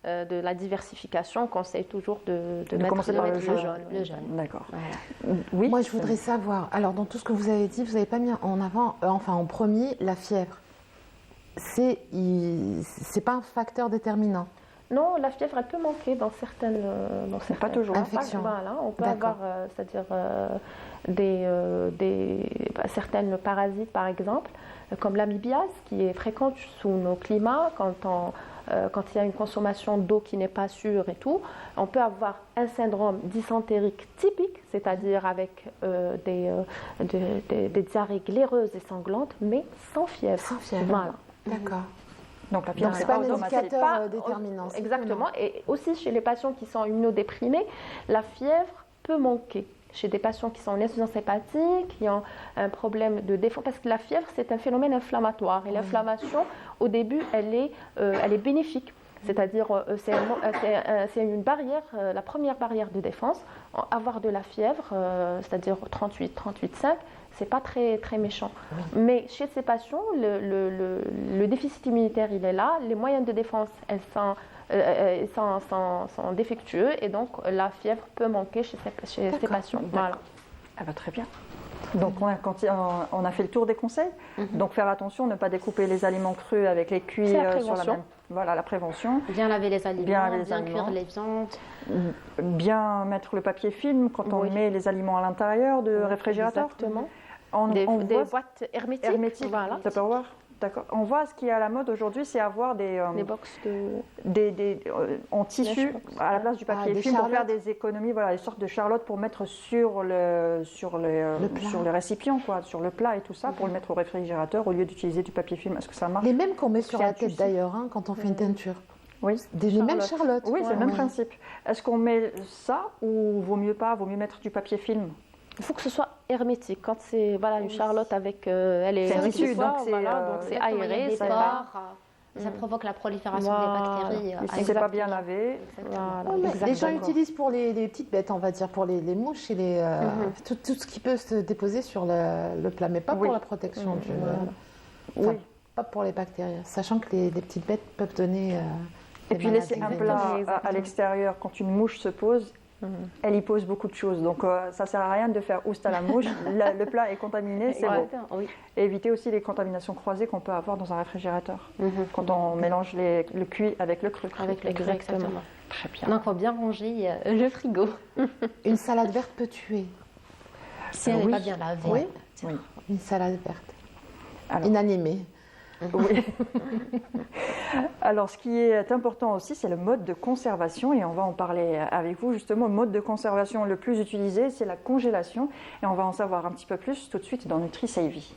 les de la diversification, on conseille toujours de mettre commencer par le jaune. Le jaune. D'accord. Voilà. Oui. Moi, je voudrais savoir, alors dans tout ce que vous avez dit, vous n'avez pas mis en avant, en premier, la fièvre. C'est pas un facteur déterminant. Non, la fièvre, elle peut manquer dans certaines Pas toujours. Infection. Voilà, on peut D'accord. avoir, c'est-à-dire certaines parasites, par exemple, comme l'amibiase, qui est fréquente sous nos climats, quand il y a une consommation d'eau qui n'est pas sûre et tout. On peut avoir un syndrome dysentérique typique, c'est-à-dire avec des diarrhées glaireuses et sanglantes, mais sans fièvre. Sans fièvre. Voilà. D'accord. Donc la fièvre, Donc, c'est c'est pas un automatique. indicateur Pas- déterminant. c'est Exactement. Et aussi chez les patients qui sont immunodéprimés, la fièvre peut manquer. Chez des patients qui sont en insuffisance hépatique, qui ont un problème de défense, parce que la fièvre, c'est un phénomène inflammatoire. Et l'inflammation, au début, elle est bénéfique. C'est-à-dire, c'est une barrière, la première barrière de défense. Avoir de la fièvre, c'est-à-dire 38,5, c'est pas très, très méchant. Mais chez ces patients, le déficit immunitaire, il est là. Les moyens de défense, elles sont défectueux. Et donc, la fièvre peut manquer chez ces patients. Voilà. Ah bah, très bien. Donc on a fait le tour des conseils. Donc faire attention, ne pas découper les aliments crus avec les cuits C'est la sur la prévention. même. Voilà la prévention. Bien laver les aliments, Bien bien, laver les aliments. cuire les viandes. Bien mettre le papier film quand on Oui. met les aliments à l'intérieur du réfrigérateur. Exactement. On Des voit boîtes hermétiques. hermétiques. Voilà. Ça peut avoir. D'accord. On voit ce qui est à la mode aujourd'hui, c'est avoir des box de... en tissu Matchbox. à la place du papier des film pour faire charlottes. des économies, voilà, des sortes de charlottes pour mettre sur le récipient, quoi, sur le plat et tout ça, pour le mettre au réfrigérateur au lieu d'utiliser du papier film. Est-ce que ça marche? Les mêmes qu'on met sur C'est la un tête souci. d'ailleurs, hein, quand on fait une teinture. Oui. Les mêmes charlottes. Oui, c'est le Ouais. même principe. Est-ce qu'on met ça ou vaut mieux pas, vaut mieux mettre du papier film? Il faut que ce soit hermétique. Quand c'est une charlotte avec, elle est C'est un hermétique, tissu, donc c'est, voilà, donc c'est Exactement, il y a aéré, des c'est pores, pas. Ça provoque la prolifération des bactéries. Et si c'est pas bien lavé. Les gens utilisent pour les petites bêtes, on va dire, pour les mouches et tout ce qui peut se déposer sur le plat, mais pas pour la protection pas pour les bactéries, sachant que les petites bêtes peuvent donner. Et puis laisser un plat à l'extérieur quand une mouche se pose. Elle y pose beaucoup de choses, donc ça sert à rien de faire oust à la mouche. Le plat est contaminé, c'est bon. Oui. Et éviter aussi les contaminations croisées qu'on peut avoir dans un réfrigérateur quand on mélange le cuit avec le cru. Avec le cru, exactement. Très bien. Donc il faut bien ranger le frigo. Une salade verte peut tuer. Si elle n'est pas bien lavée. Oui. Une salade verte. Inanimée. Oui. Alors, ce qui est important aussi, c'est le mode de conservation, et on va en parler avec vous. Justement, le mode de conservation le plus utilisé, c'est la congélation, et on va en savoir un petit peu plus tout de suite dans Nutri Save Vie.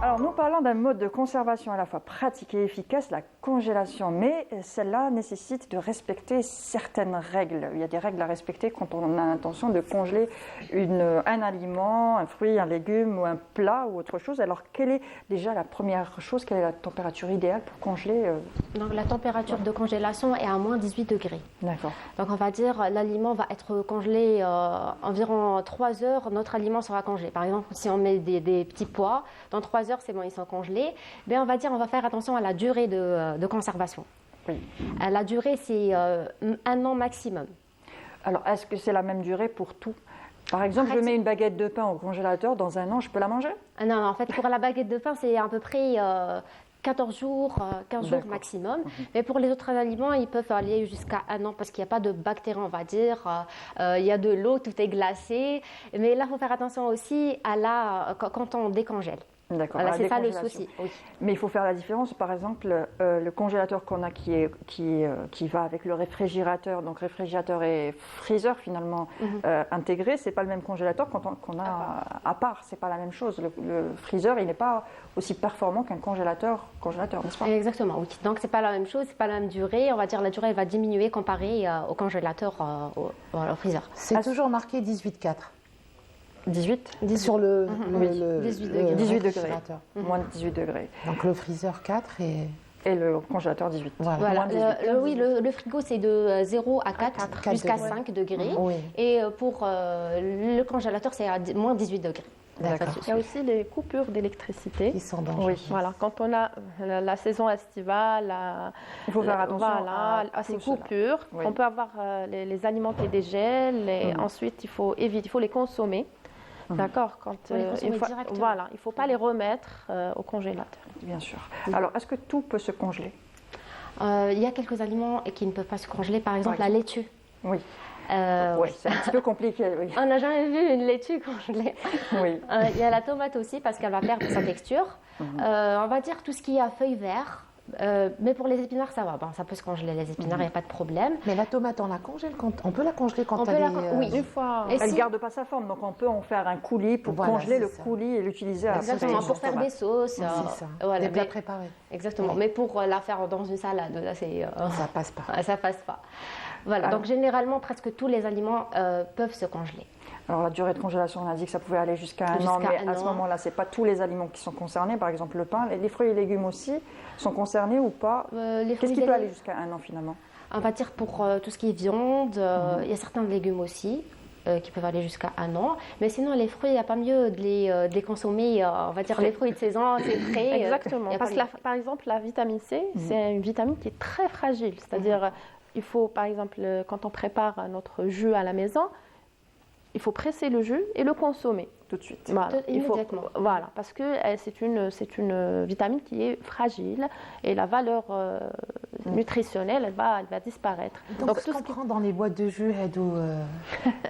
Alors, nous parlons d'un mode de conservation à la fois pratique et efficace, la congélation, mais celle-là nécessite de respecter certaines règles. Il y a des règles à respecter quand on a l'intention de congeler un aliment, un fruit, un légume ou un plat ou autre chose. Alors, quelle est déjà la première chose, quelle est la température idéale pour congeler Donc, la température de congélation est à moins 18 degrés. D'accord. Donc, on va dire l'aliment va être congelé environ 3 heures, notre aliment sera congelé. Par exemple, si on met des petits pois, dans 3 heures, c'est bon, ils sont congelés. On va faire attention à la durée de conservation. Oui. La durée, c'est 1 an maximum. Alors, est-ce que c'est la même durée pour tout ? Par exemple, je mets une baguette de pain au congélateur, dans 1 an, je peux la manger ? Non, en fait, pour la baguette de pain, c'est à peu près 14 jours, 15 jours maximum. Mais pour les autres aliments, ils peuvent aller jusqu'à 1 an parce qu'il n'y a pas de bactéries, on va dire. Il y a de l'eau, tout est glacé. Mais là, il faut faire attention aussi quand on décongèle. D'accord. Voilà, c'est ça le souci. Oui. Mais il faut faire la différence. Par exemple, le congélateur qu'on a qui va avec le réfrigérateur, donc réfrigérateur et freezer finalement intégrés, c'est pas le même congélateur qu'on a à part. C'est pas la même chose. Le freezer, il n'est pas aussi performant qu'un congélateur, n'est-ce pas ? Exactement. Oui. Donc c'est pas la même chose, c'est pas la même durée. On va dire la durée elle va diminuer comparée au congélateur, au freezer. C'est toujours marqué 18,4. 18 sur le 18 degrés. 18 degrés. Moins de 18 degrés. Donc le freezer 4 et le congélateur 18. Voilà. Le frigo c'est de 0 à 4 jusqu'à 5 degrés. Oui. Et pour le congélateur c'est à moins 18 degrés. D'accord. Il y a aussi les coupures d'électricité qui sont dangereuses. Oui, voilà. Quand on a la saison estivale, il faut faire attention à ces coupures. Oui. On peut avoir les aliments qui dégèlent et ensuite il faut les consommer. D'accord, il ne faut pas les remettre au congélateur. Bien sûr. Alors, est-ce que tout peut se congeler ? Il y a quelques aliments qui ne peuvent pas se congeler, par exemple la laitue. Oui. Oui, c'est un petit peu compliqué. Oui. On n'a jamais vu une laitue congelée. Oui. Il y a la tomate aussi parce qu'elle va perdre sa texture. On va dire tout ce qui est à feuilles vertes. Mais pour les épinards, ça va. Bon, ça peut se congeler, les épinards, il n'y a pas de problème. Mais la tomate, on peut la congeler quand elle est... Oui, une fois. Elle ne garde pas sa forme, donc on peut en faire un coulis pour congeler le coulis et l'utiliser à la Exactement, pour faire des sauces. C'est ça, des plats préparés. Exactement, mais pour la faire dans une salade, là, ça ne passe pas. Ça passe pas. Voilà, donc généralement, presque tous les aliments peuvent se congeler. Alors la durée de congélation, on a dit que ça pouvait aller jusqu'à 1 an, mais à ce moment-là, ce n'est pas tous les aliments qui sont concernés. Par exemple, le pain, les fruits et légumes aussi sont concernés ou pas ? Qu'est-ce qui peut aller jusqu'à 1 an finalement ? On va dire pour tout ce qui est viande, il y a certains légumes aussi qui peuvent aller jusqu'à 1 an. Mais sinon, les fruits, il n'y a pas mieux de les consommer, on va dire les fruits de saison, c'est frais. Exactement, parce que par exemple, la vitamine C, c'est une vitamine qui est très fragile. C'est-à-dire, il faut, par exemple, quand on prépare notre jus à la maison, il faut presser le jus et le consommer tout de suite. Voilà, parce que c'est une vitamine qui est fragile et la valeur nutritionnelle, elle va disparaître. Donc ce qu'on prend dans les boîtes de jus,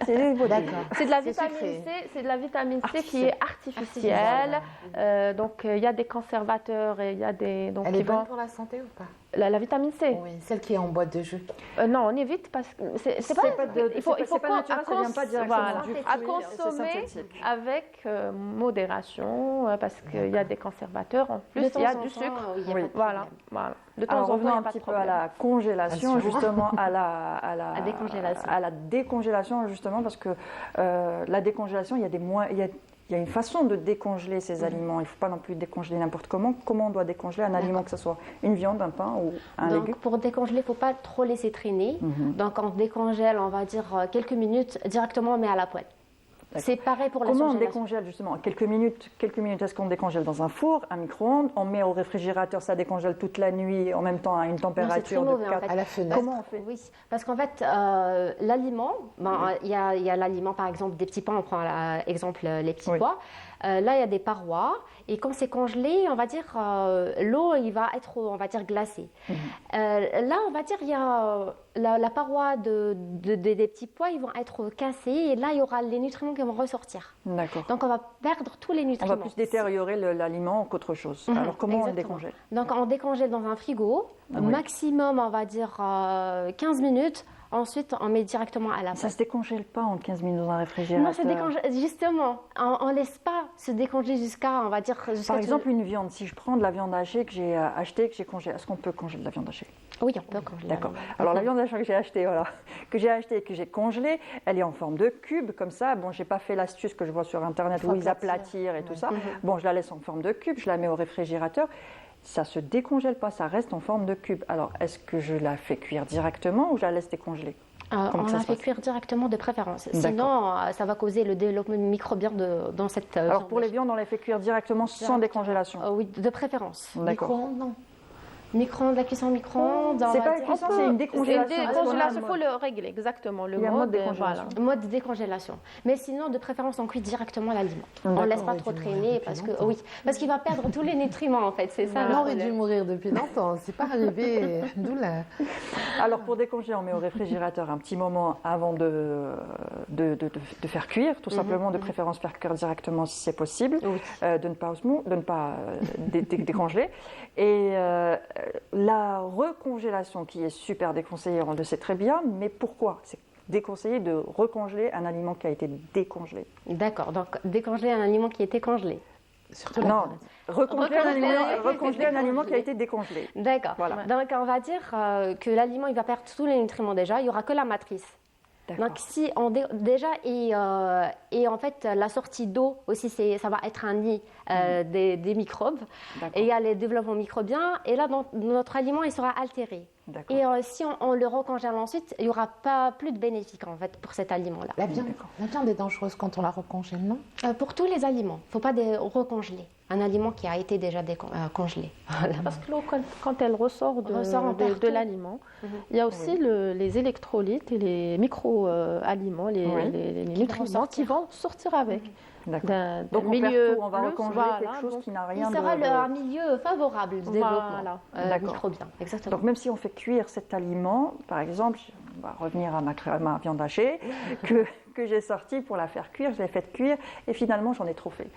c'est de la vitamine C. C'est de la vitamine C qui est artificielle. Donc il y a des conservateurs et il y a des. Donc, elle est bonne pour la santé ou pas ? La vitamine C. Oui, celle qui est en boîte de jus. Non, on évite parce que c'est pas naturel, ça vient pas directement du fruit, à consommer avec modération, parce qu'il y a des conservateurs. En plus, il y a du sucre. Voilà. De temps en temps, revenons un petit peu à la congélation, justement, à la décongélation, justement, parce que la décongélation, il y a une façon de décongeler ces aliments. Il ne faut pas non plus décongeler n'importe comment. Comment on doit décongeler un aliment, que ce soit une viande, un pain ou un légume? Pour décongeler, il ne faut pas trop laisser traîner. Donc on décongèle, on va dire quelques minutes, directement on met à la poêle. C'est pareil pour la Comment on surgélation. décongèle justement? Quelques minutes, est-ce qu'on décongèle dans un four, un micro-ondes? On met au réfrigérateur, ça décongèle toute la nuit en même temps à une température mauvais, de 4... en fait. À la fenêtre. Comment on fait? Oui, parce qu'en fait, l'aliment, il y a l'aliment, par exemple, des petits pois, on prend l'exemple les petits pois. Là, il y a des parois, et quand c'est congelé, on va dire, l'eau, il va être, on va dire, glacée. Là, on va dire, il y a la paroi des petits pois, ils vont être cassés, et là, il y aura les nutriments qui vont ressortir. D'accord. Donc, on va perdre tous les On nutriments. va plus détériorer l'aliment qu'autre chose. Alors, comment on le décongèle? Donc, on décongèle dans un frigo, maximum, on va dire, 15 minutes. Ensuite, on met directement à la poêle. Ça ne se décongèle pas en 15 minutes dans un réfrigérateur? Non, ça décongèle, justement. On ne laisse pas se décongeler jusqu'à, on va dire... Par exemple, une viande. Si je prends de la viande hachée que j'ai achetée, que j'ai congelée, est-ce qu'on peut congeler de la viande hachée? Oui, on peut congeler. D'accord. Alors, la viande hachée que j'ai achetée, et que j'ai congelée, elle est en forme de cube, comme ça. Bon, je n'ai pas fait l'astuce que je vois sur Internet où ils aplatirent et tout ça. Bon, je la laisse en forme de cube, je la mets au réfrigérateur. Ça ne se décongèle pas, ça reste en forme de cube. Alors, est-ce que je la fais cuire directement ou je la laisse décongeler? On la fait cuire directement de préférence. Sinon, ça va causer le développement microbien dans cette viande. Alors, pour les viandes, on les fait cuire directement sans décongélation? Oui, de préférence. D'accord. Micro-ondes, non. Micro-ondes, la cuisson micro-ondes. C'est pas une cuisson, c'est une décongélation. Une décongélation, il faut le régler, exactement. Il y a un mode décongélation. Mode de décongélation. Mais sinon, de préférence, on cuit directement l'aliment. On ne laisse pas trop traîner parce qu'il va perdre tous les nutriments, en fait. C'est ça. On aurait dû mourir depuis longtemps. C'est pas arrivé. D'où la... Alors, pour décongeler, on met au réfrigérateur un petit moment avant de faire cuire, tout simplement, de préférence faire cuire directement si c'est possible, de ne pas décongeler. Et la recongélation qui est super déconseillée, on le sait très bien, mais pourquoi? C'est déconseillé de recongeler un aliment qui a été décongelé. D'accord, donc décongeler un aliment qui était congelé. Surtout recongeler un aliment qui a été décongelé. D'accord. Voilà. Donc on va dire que l'aliment il va perdre tous les nutriments déjà, il n'y aura que la matrice. Donc si on déjà et en fait la sortie d'eau aussi ça va être un nid des microbes et il y a les développements microbiens et là notre aliment il sera altéré. Et si on le recongèle ensuite, il n'y aura plus de bénéfices en fait pour cet aliment-là. La viande est dangereuse quand on la recongèle, non? Pour tous les aliments, il ne faut pas recongeler un aliment qui a été déjà congelé. Parce que l'eau, quand elle ressort de l'aliment, il y a aussi les électrolytes et les micro-aliments, les nutriments qui vont sortir avec. Donc on va recongeler quelque chose qui n'a rien de... Il sera un milieu favorable de développement microbien. Exactement. Donc même si on fait cuire cet aliment, par exemple, on va revenir à ma viande hachée, que j'ai sortie pour la faire cuire, je l'ai faite cuire et finalement j'en ai trop fait.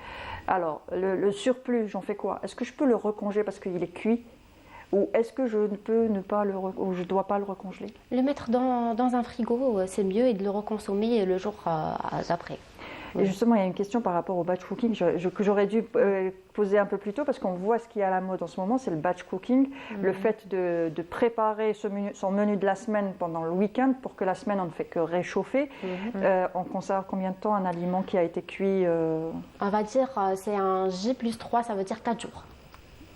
Alors le surplus, j'en fais quoi? Est-ce que je peux le recongeler parce qu'il est cuit? Ou est-ce que je ne peux ou je dois pas le recongeler? Le mettre dans un frigo, c'est mieux, et de le reconsommer le jour d'après. Et justement, il y a une question par rapport au batch cooking que j'aurais dû poser un peu plus tôt parce qu'on voit ce qui est à la mode en ce moment, c'est le batch cooking, le fait de préparer son menu de la semaine pendant le week-end pour que la semaine on ne fait que réchauffer. On conserve combien de temps un aliment qui a été cuit On va dire c'est un J+3, ça veut dire 4 jours.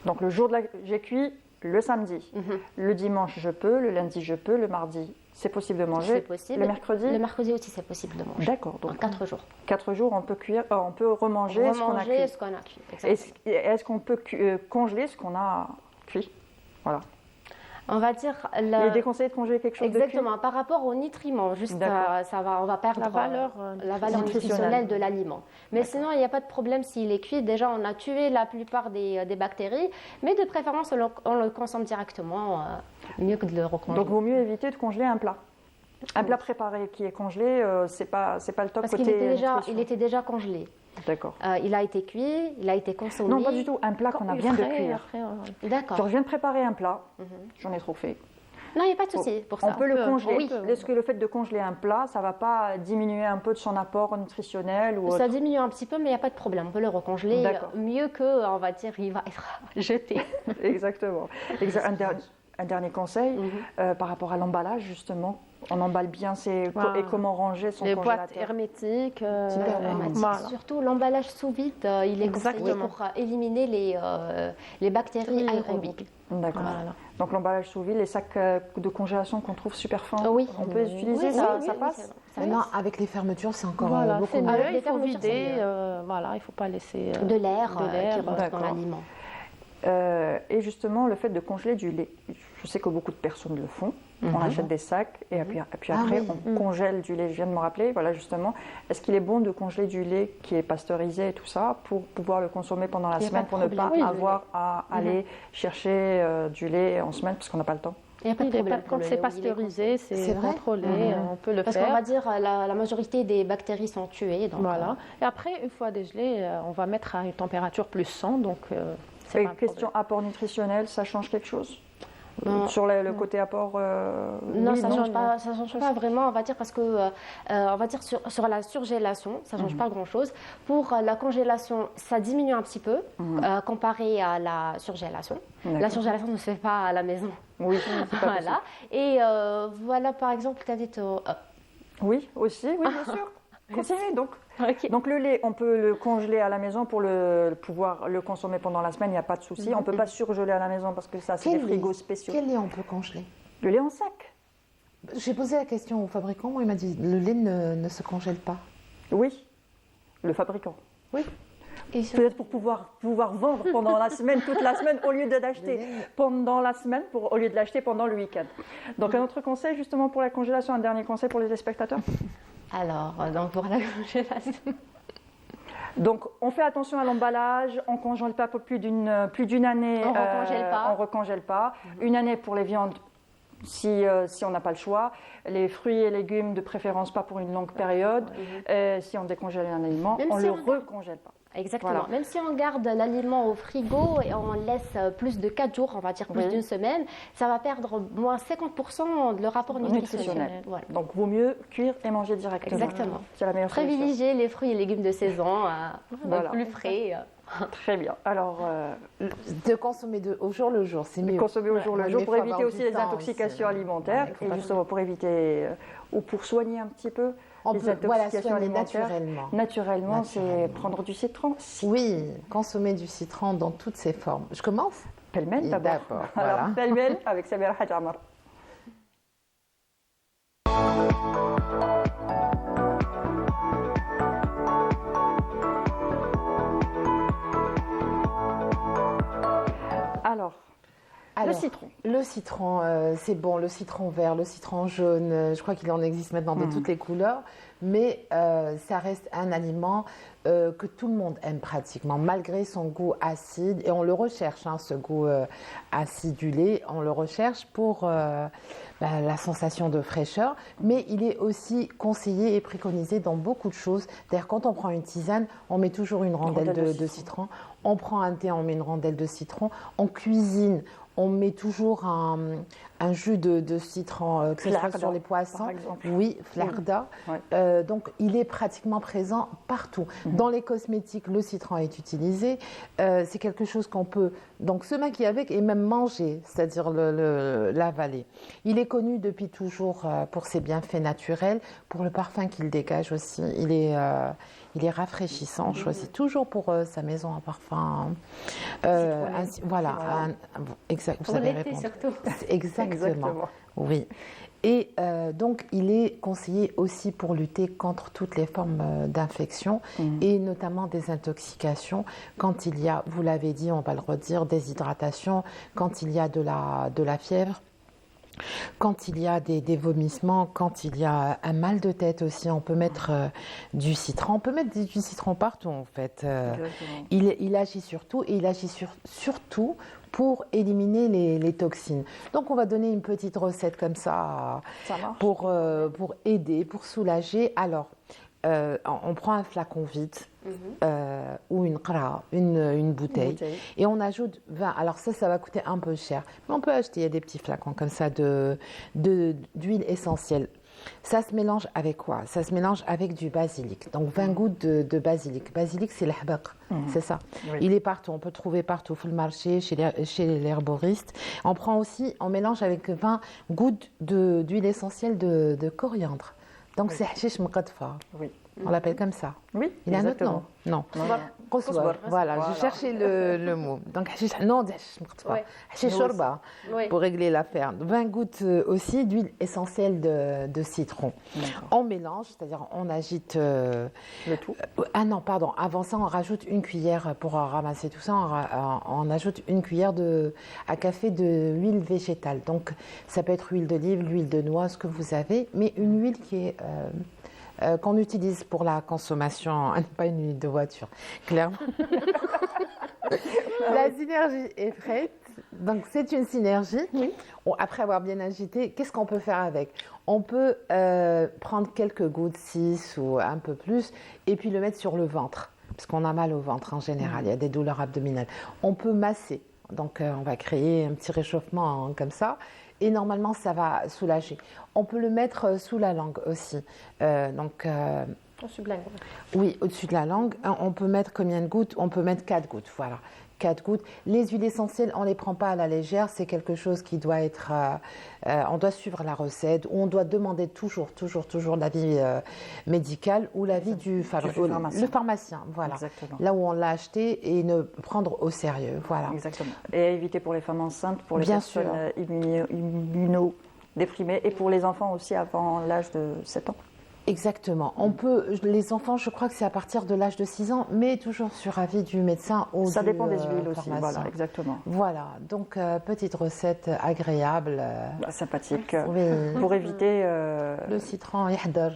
Donc le jour j'ai cuit le samedi, le dimanche je peux, le lundi je peux, le mardi c'est possible de manger. C'est possible. Le mercredi? Le mercredi aussi, c'est possible de manger. D'accord. Donc 4 jours. 4 jours, on peut cuire, on peut remanger ce qu'on a cuit. Est-ce qu'on peut congeler ce qu'on a cuit? Voilà. On va dire... Il est déconseillé de congeler quelque chose de cuit? Exactement. Par rapport aux nutriments, juste on va perdre la valeur nutritionnelle de l'aliment. Mais sinon, il n'y a pas de problème s'il est cuit. Déjà, on a tué la plupart des bactéries, mais de préférence, on le consomme directement, mieux que de le recongeler. Donc, il vaut mieux éviter de congeler un plat. Un plat préparé qui est congelé, c'est pas le top. Parce qu'il était déjà congelé. D'accord. Il a été cuit, il a été consommé. Non, pas du tout. Un plat qu'on a bien de cuire. D'accord. Je viens de préparer un plat, j'en ai trop fait. Non, il n'y a pas de souci pour ça. On peut le congeler. Oui. Est-ce que le fait de congeler un plat, ça ne va pas diminuer un peu de son apport nutritionnel ou Ça autre? diminue un petit peu, mais il n'y a pas de problème. On peut le recongeler D'accord. mieux que, on va dire, il va être jeté. Exactement. Un dernier conseil par rapport à l'emballage, justement. On emballe bien et comment ranger son Les congélateur. boîtes hermétiques. Hermétique. Voilà. Surtout l'emballage sous vide, il est conseillé Exactement. pour éliminer les bactéries aérobiques. D'accord. Voilà. Donc l'emballage sous vide, les sacs de congélation qu'on trouve super fins, Oui. on peut les utiliser, Oui, ça oui, passe. Maintenant, avec les fermetures, c'est encore Voilà, beaucoup c'est mieux. mieux, Avec les il faut fermetures, c'est vider, mieux. voilà, il ne faut pas laisser De l'air de l'air, qui rentre d'accord. dans l'aliment. Et justement, le fait de congeler du lait. Je sais que beaucoup de personnes le font. On achète des sacs et puis Ah après, oui. on congèle du lait. Je viens de me rappeler, voilà justement. Est-ce qu'il est bon de congeler du lait qui est pasteurisé et tout ça pour pouvoir le consommer pendant la Il y a semaine, pas pour de ne pas problème. Oui, avoir à aller chercher du lait en semaine parce qu'on n'a pas le temps? Il n'y a pas de Oui, problème. quand c'est pour le lait, oui, il est pasteurisé, C'est c'est vrai contrôlé, on peut le Parce qu'on faire. va dire la majorité des bactéries sont tuées. Donc, Voilà. Et après, une fois dégelé, on va mettre à une température plus 100, donc c'est Et pas un question problème. apport nutritionnel, ça change quelque chose? Non. Sur le côté apport Non, oui, ça change pas. Ça change pas vraiment. On va dire parce que on va dire sur la surgélation, ça change pas grand chose. Pour la congélation, ça diminue un petit peu comparé à la surgélation. La D'accord. surgélation ne se fait pas à la maison. Oui, c'est pas Voilà. Et voilà, par exemple, tu as dit Oui, aussi, oui, bien sûr. Continuez donc. Ok. Donc le lait, on peut le congeler à la maison pour pouvoir le consommer pendant la semaine, il n'y a pas de souci. On ne peut pas surgeler à la maison parce que ça, c'est des frigos spéciaux. Quel lait on peut congeler? Le lait en sac? J'ai posé la question au fabricant, moi il m'a dit le lait ne se congèle pas. Oui, le fabricant. Oui. Et sur- Peut-être pour pouvoir vendre pendant la semaine, toute la semaine, au lieu de l'acheter pendant la semaine, au lieu de l'acheter pendant le week-end. Donc un autre conseil justement pour la congélation, un dernier conseil pour les téléspectateurs. Alors, donc pour la congélation. Donc, on fait attention à l'emballage, on ne congèle pas pour plus d'une année. On recongèle pas. On recongèle pas. Une année pour les viandes, si on n'a pas le choix. Les fruits et légumes, de préférence pas pour une longue période. Si on décongèle un aliment, Même on ne si le on- recongèle pas. Exactement. Voilà. Même si on garde l'aliment au frigo et on laisse plus de 4 jours, on va dire plus Oui. d'une semaine, ça va perdre moins 50% de le rapport nutritionnel. Nutritionnel. Voilà. Donc, vaut mieux cuire et manger directement. Exactement. C'est la meilleure solution. Privilégier les fruits et légumes de saison, Voilà. plus frais. Très bien. Alors, De consommer au jour le jour, c'est mieux. consommer au jour le Ouais, jour mais pour faut éviter avoir aussi du les temps intoxications aussi, alimentaires faut et pas justement pour éviter ou pour soigner un petit peu On les peut intoxications soigner alimentaires. naturellement. Naturellement, c'est Naturellement. prendre du citron. Oui, consommer du citron dans toutes ses formes. Je commence? Pêle-mêle d'abord. D'accord, Alors, voilà. pêle-mêle avec Samira Hadjamar. Alors, le Alors, citron. Le citron, c'est bon, le citron vert, le citron jaune, je crois qu'il en existe maintenant de toutes les couleurs, mais ça reste un aliment que tout le monde aime pratiquement, malgré son goût acide, et on le recherche, hein, ce goût acidulé, on le recherche pour la sensation de fraîcheur, mais il est aussi conseillé et préconisé dans beaucoup de choses. D'ailleurs, quand on prend une tisane, on met toujours une rondelle de citron, on prend un thé, on met une rondelle de citron, on cuisine, on met toujours un jus de citron, que ce soit Flarda, sur les poissons. par exemple. Oui, flarda. Ouais. Donc, il est pratiquement présent partout. Dans les cosmétiques, le citron est utilisé. C'est quelque chose qu'on peut donc se maquiller avec et même manger, c'est-à-dire l'avaler. Il est connu depuis toujours pour ses bienfaits naturels, pour le parfum qu'il dégage aussi. Il est rafraîchissant. On choisit toujours pour sa maison un parfum. Voilà. Exact. Vous Pour avez l'été répondu. surtout. Exactement. Oui. Et donc, il est conseillé aussi pour lutter contre toutes les formes d'infection et notamment des intoxications. Quand il y a, vous l'avez dit, on va le redire, déshydratation, quand il y a de la fièvre, quand il y a des vomissements, quand il y a un mal de tête aussi, on peut mettre du citron. On peut mettre du citron partout en fait. Il agit surtout et il agit surtout pour éliminer les toxines. Donc on va donner une petite recette comme ça, Ça marche. pour aider, pour soulager. Alors, on prend un flacon vide ou une bouteille et on ajoute 20. Alors ça va coûter un peu cher, mais on peut acheter, il y a des petits flacons comme ça d'huile essentielle. Ça se mélange avec quoi? Ça se mélange avec du basilic. Donc 20 gouttes de basilic. Basilic, c'est l'ahbaq, c'est ça. Oui. Il est partout, on peut le trouver partout, sur le marché, chez les herboristes. On mélange avec 20 gouttes d'huile essentielle de coriandre. Donc c'est hashish mqadfa. Oui. On l'appelle comme ça. Oui, il a un autre nom. Non. Qoswar. Voilà, je cherchais le mot. Donc hashish shorba pour régler l'affaire. 20 gouttes aussi d'huile essentielle de citron. On mélange, c'est-à-dire on agite le tout. Non, pardon. Avant ça, on rajoute une cuillère pour ramasser tout ça. On ajoute une cuillère à café d'huile végétale. Donc ça peut être huile d'olive, l'huile de noix, ce que vous avez, mais une huile qui est qu'on utilise pour la consommation, pas une huile de voiture, clairement. La synergie est prête, donc c'est une synergie. Oui. Après avoir bien agité, qu'est-ce qu'on peut faire avec? On peut prendre quelques gouttes, 6 ou un peu plus, et puis le mettre sur le ventre, parce qu'on a mal au ventre en général, il y a des douleurs abdominales. On peut masser, donc on va créer un petit réchauffement comme ça. Et normalement, ça va soulager. On peut le mettre sous la langue aussi. Au-dessus de la langue. Oui, au-dessus de la langue. On peut mettre combien de gouttes? On peut mettre 4 gouttes, voilà. 4 gouttes. Les huiles essentielles, on ne les prend pas à la légère. C'est quelque chose qui doit être... on doit suivre la recette, ou on doit demander toujours l'avis médical ou l'avis du pharmacien. Voilà. Exactement. Là où on l'a acheté et ne prendre au sérieux. Voilà. Exactement. Et à éviter pour les femmes enceintes, pour les personnes immunodéprimées et pour les enfants aussi avant l'âge de 7 ans. Exactement. Les enfants, je crois que c'est à partir de l'âge de 6 ans, mais toujours sur avis du médecin ou ça dépend des huiles aussi, voilà, exactement. Voilà, donc petite recette agréable. Sympathique, pour éviter... Le citron, yahdar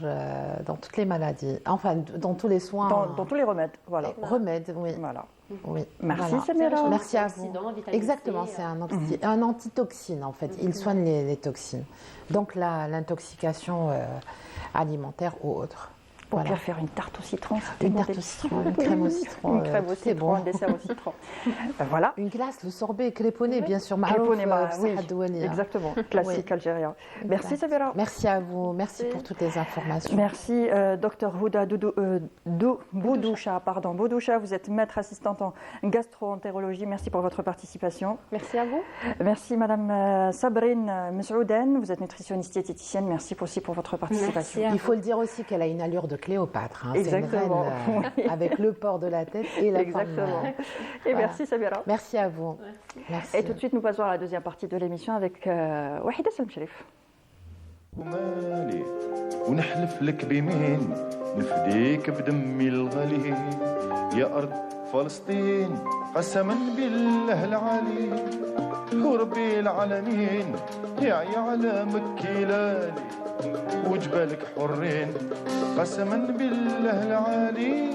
dans toutes les maladies, enfin dans tous les soins. Dans tous les remèdes, voilà. Remèdes, oui. Voilà. Oui. Merci Samira. Merci à vous. Exactement, c'est un antitoxine en fait. Il soigne les toxines. Donc l'intoxication alimentaire ou autre. Pour faire une tarte au citron. Une tarte au citron, une crème au citron. Une crème au citron, un dessert au citron. Voilà. Une glace, le sorbet créponnée, bien sûr. Oui, exactement. Classique algérien. Merci Samira. Merci à vous. Merci pour toutes les informations. Merci Dr Houda Boudoucha. Boudoucha, vous êtes maître assistante en gastro-entérologie. Merci pour votre participation. Merci à vous. Merci Madame Sabrine Mesouden. Vous êtes nutritionniste diététicienne. Merci aussi pour votre participation. Il faut le dire aussi qu'elle a une allure de Cléopâtre. Exactement. C'est une reine, avec le port de la tête et la forme. Exactement. Et merci Samira. Merci à vous. Merci. Et tout de suite, nous passons à la deuxième partie de l'émission avec Wahida Selmcherif. ومالي ونحلف لك بمين نفديك بدمي الغلي يا أرض فلسطين قسما بالله العلي وربي العالمين يعي على مكيلاني وجبالك حرين قسما بالله العلي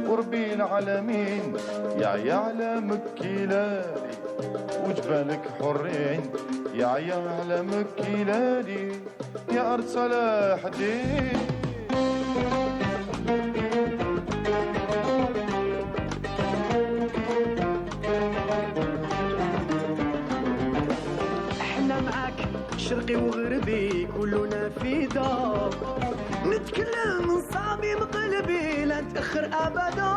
وربي العالمين يعي على مكيلاني وجبالك حرين يعي على مكيلاني يا أرض صلاح الدين احنا معاك شرقي وغربي كلنا في دار نتكلم من صميم قلبي لا نتأخر أبدا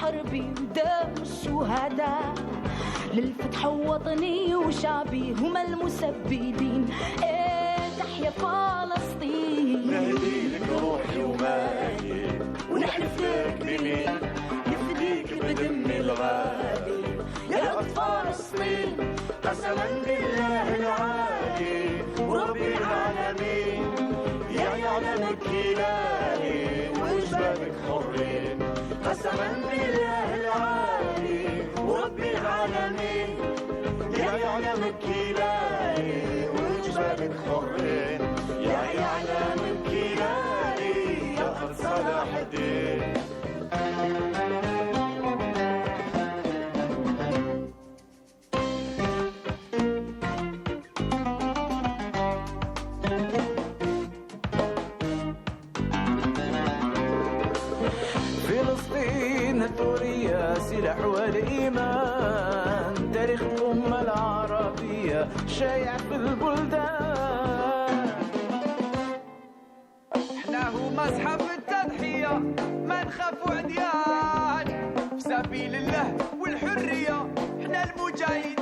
حربي ودم الشهداء للفتح وطني وشعبي هم المسببين ايه تحيا فلسطين نهدي لك روحي ومالي ونحلف لك بمين نفديك بدمي الغالي يا أرض فلسطين قسما بالله العالي وربي العالمين يا يعلمك هلالي وجبالك حرين قسما بالله العالي وربي العالمين يا يعلمك هلالي وجبالك حرين يا يعلمك هلالي يا أرض صلاح الدين والإيمان تاريخ الأمة العربية شايع في البلدان. احنا هما أصحاب التضحية ما نخافوا عديان في سبيل الله والحرية. احنا المجاهدين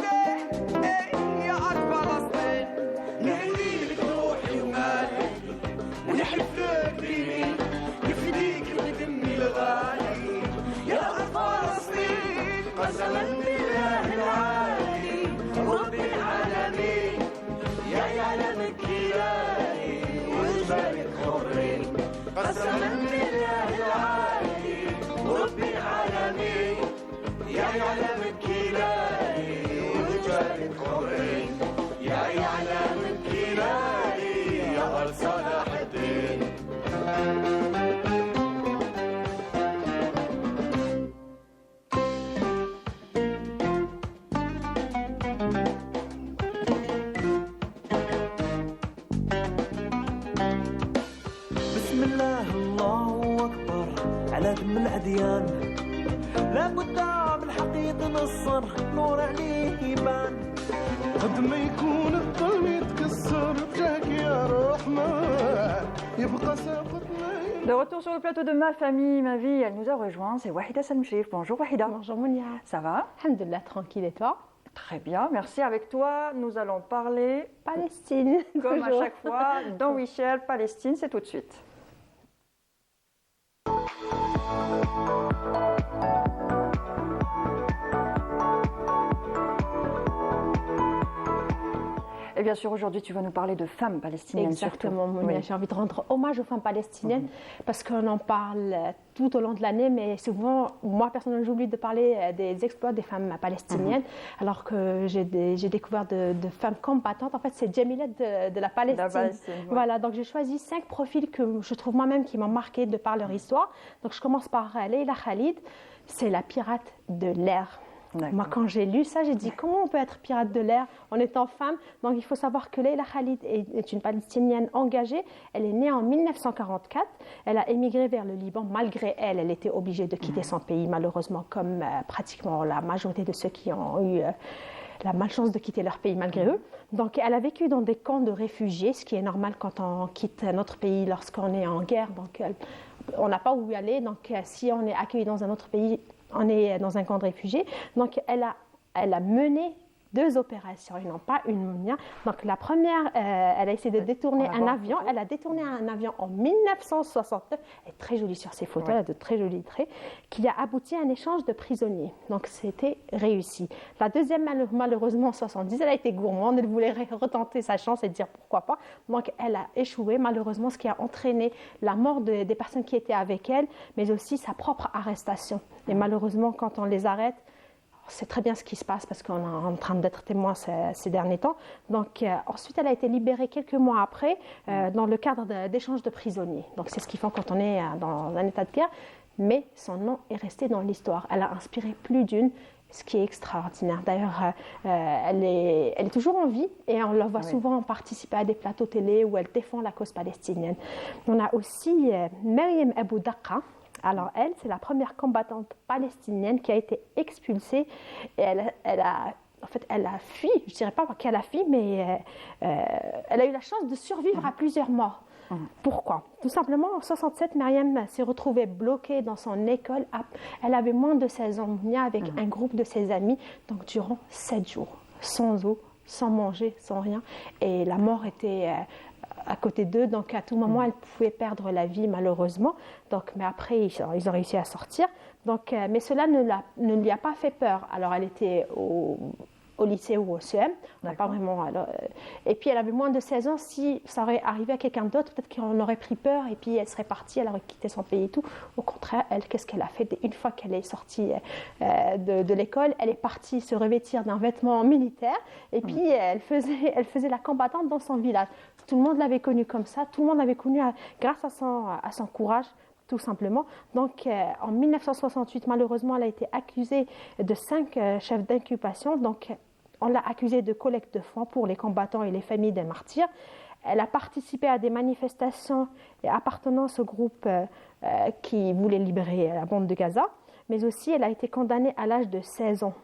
يا أرض فلسطين نهديك روحي ومالي ونحلف لك بيمين نفديك بدمي الغالي يا أرض فلسطين. قسما بالله العالي رب العالمين يا يعلمك إلهي وجبالك حرين. قسما بالله العالي رب العالمين يا يعلمك إلهي وجبالك حرين. يا يعلمك إلهي يا أرض صلاح الدين. بسم الله الله أكبر على دم الأديان. لابد من حقيقة نصر نور عليه يبان. قد ما يكون الظلم يتكسر بجاك يا رحمن يبقى ساقطنا. De retour sur le plateau de Ma famille, ma vie, elle nous a rejoint, c'est Wahida Salmchif. Bonjour Wahida. Bonjour Mounia. Ça va? Alhamdulillah, tranquille et toi? Très bien, merci. Avec toi, nous allons parler Palestine. comme à toujours. chaque fois dans Wichel, Palestine, c'est tout de suite. Et bien sûr, aujourd'hui, tu vas nous parler de femmes palestiniennes. Exactement, surtout. Mounia. Oui. J'ai envie de rendre hommage aux femmes palestiniennes parce qu'on en parle tout au long de l'année, mais souvent, moi personnellement, j'oublie de parler des exploits des femmes palestiniennes, alors que j'ai découvert de femmes combattantes. En fait, c'est Djamila de la Palestine. Ouais. Voilà, donc j'ai choisi 5 profils que je trouve moi-même qui m'ont marqué de par leur histoire. Donc je commence par Leila Khalid, c'est la pirate de l'air. Moi, quand j'ai lu ça, j'ai dit comment on peut être pirate de l'air en étant femme. Donc, il faut savoir que Leila Khalid est une Palestinienne engagée. Elle est née en 1944. Elle a émigré vers le Liban. Malgré elle, elle était obligée de quitter son pays, malheureusement, comme pratiquement la majorité de ceux qui ont eu la malchance de quitter leur pays malgré eux. Donc, elle a vécu dans des camps de réfugiés, ce qui est normal quand on quitte notre pays lorsqu'on est en guerre. Donc, on n'a pas où y aller. Donc, si on est accueilli dans un autre pays, on est dans un camp de réfugiés. Donc, elle a mené 2 opérations, et non pas une. Donc, la première, elle a essayé de détourner un avion. Elle a détourné un avion en 1969. Elle est très jolie sur ses photos, elle a de très jolis traits, qui a abouti à un échange de prisonniers. Donc, c'était réussi. La deuxième, malheureusement, en 70, elle a été gourmande. Elle voulait retenter sa chance et dire pourquoi pas. Donc, elle a échoué, malheureusement, ce qui a entraîné la mort des personnes qui étaient avec elle, mais aussi sa propre arrestation. Et malheureusement, quand on les arrête, c'est très bien ce qui se passe parce qu'on est en train d'être témoin ces derniers temps. Donc, ensuite, elle a été libérée quelques mois après dans le cadre d'échanges de prisonniers. Donc, c'est ce qu'ils font quand on est dans un état de guerre. Mais son nom est resté dans l'histoire. Elle a inspiré plus d'une, ce qui est extraordinaire. D'ailleurs, elle est toujours en vie et on la voit souvent participer à des plateaux télé où elle défend la cause palestinienne. On a aussi Maryam Abou Daqqa. Alors elle, c'est la première combattante palestinienne qui a été expulsée et elle a fui, je ne dirais pas qu'elle a fui, mais elle a eu la chance de survivre à plusieurs morts. Pourquoi? Tout simplement, en 1967, Maryam s'est retrouvée bloquée dans son école. Elle avait moins de 16 ans, avec un groupe de ses amis, donc durant 7 jours, sans eau, sans manger, sans rien. Et la mort était à côté d'eux, donc à tout moment, elle pouvait perdre la vie, malheureusement. Donc, mais après, ils ont réussi à sortir. Donc, mais cela ne lui a pas fait peur. Alors, elle était au lycée ou au CM, on n'a pas vraiment. Alors, et puis elle avait moins de 16 ans. Si ça aurait arrivé à quelqu'un d'autre, peut-être qu'on aurait pris peur et puis elle serait partie, elle aurait quitté son pays et tout. Au contraire, elle, qu'est-ce qu'elle a fait? Une fois qu'elle est sortie de l'école, elle est partie se revêtir d'un vêtement militaire et puis elle faisait la combattante dans son village. Tout le monde l'avait connue comme ça, tout le monde l'avait connue grâce à son courage. Tout simplement. Donc, en 1968, malheureusement, elle a été accusée de 5 chefs d'inculpation. Donc, on l'a accusée de collecte de fonds pour les combattants et les familles des martyrs. Elle a participé à des manifestations appartenant à ce groupe qui voulait libérer la bande de Gaza. mais aussi elle a été condamnée à l'âge de 16 ans,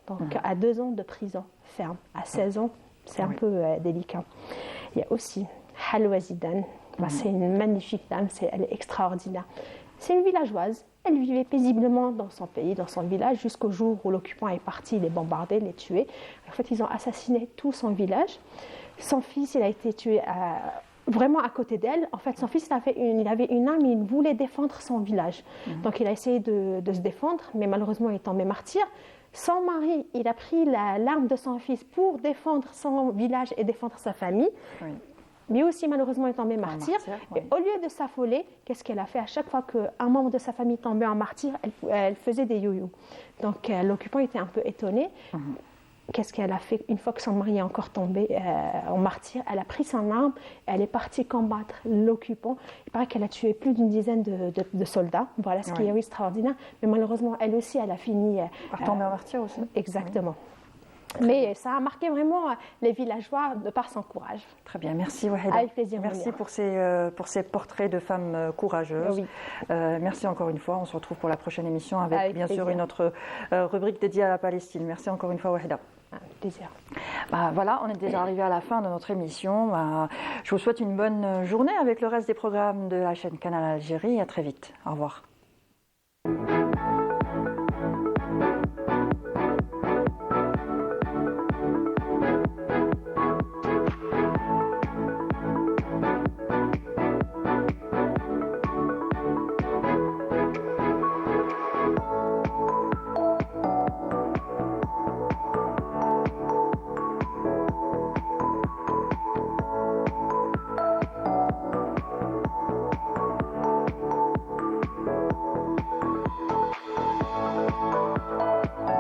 donc à 2 ans de prison ferme. À 16 ans, c'est un peu délicat. Il y a aussi Halwa Zidane, c'est une magnifique dame, elle est extraordinaire. C'est une villageoise, elle vivait paisiblement dans son pays, dans son village, jusqu'au jour où l'occupant est parti les bombarder, les tuer. En fait, ils ont assassiné tout son village. Son fils, il a été tué vraiment à côté d'elle. En fait, son fils, il avait une âme, il voulait défendre son village. Donc, il a essayé de se défendre, mais malheureusement, il est tombé martyr. Son mari, il a pris l'arme de son fils pour défendre son village et défendre sa famille. Oui. Lui aussi, malheureusement, est tombé martyr. Et au lieu de s'affoler, qu'est-ce qu'elle a fait? À chaque fois qu'un membre de sa famille tombait en martyr, elle faisait des yo-yo. Donc, l'occupant était un peu étonné. Qu'est-ce qu'elle a fait? Une fois que son mari est encore tombé en martyr, elle a pris son arme, elle est partie combattre l'occupant. Il paraît qu'elle a tué plus d'une dizaine de soldats. Voilà ce qui est extraordinaire. Mais malheureusement, elle aussi, elle a fini... par tomber en martyr aussi. Exactement. Mais ça a marqué vraiment les villageois de par son courage. Très bien, merci Wahida. Avec plaisir. Merci pour ces portraits de femmes courageuses. Oui. Merci encore une fois. On se retrouve pour la prochaine émission avec bien sûr une autre rubrique dédiée à la Palestine. Merci encore une fois Wahida. Avec plaisir. Voilà, on est déjà arrivé à la fin de notre émission. Je vous souhaite une bonne journée avec le reste des programmes de la chaîne Canal Algérie. À très vite. Au revoir.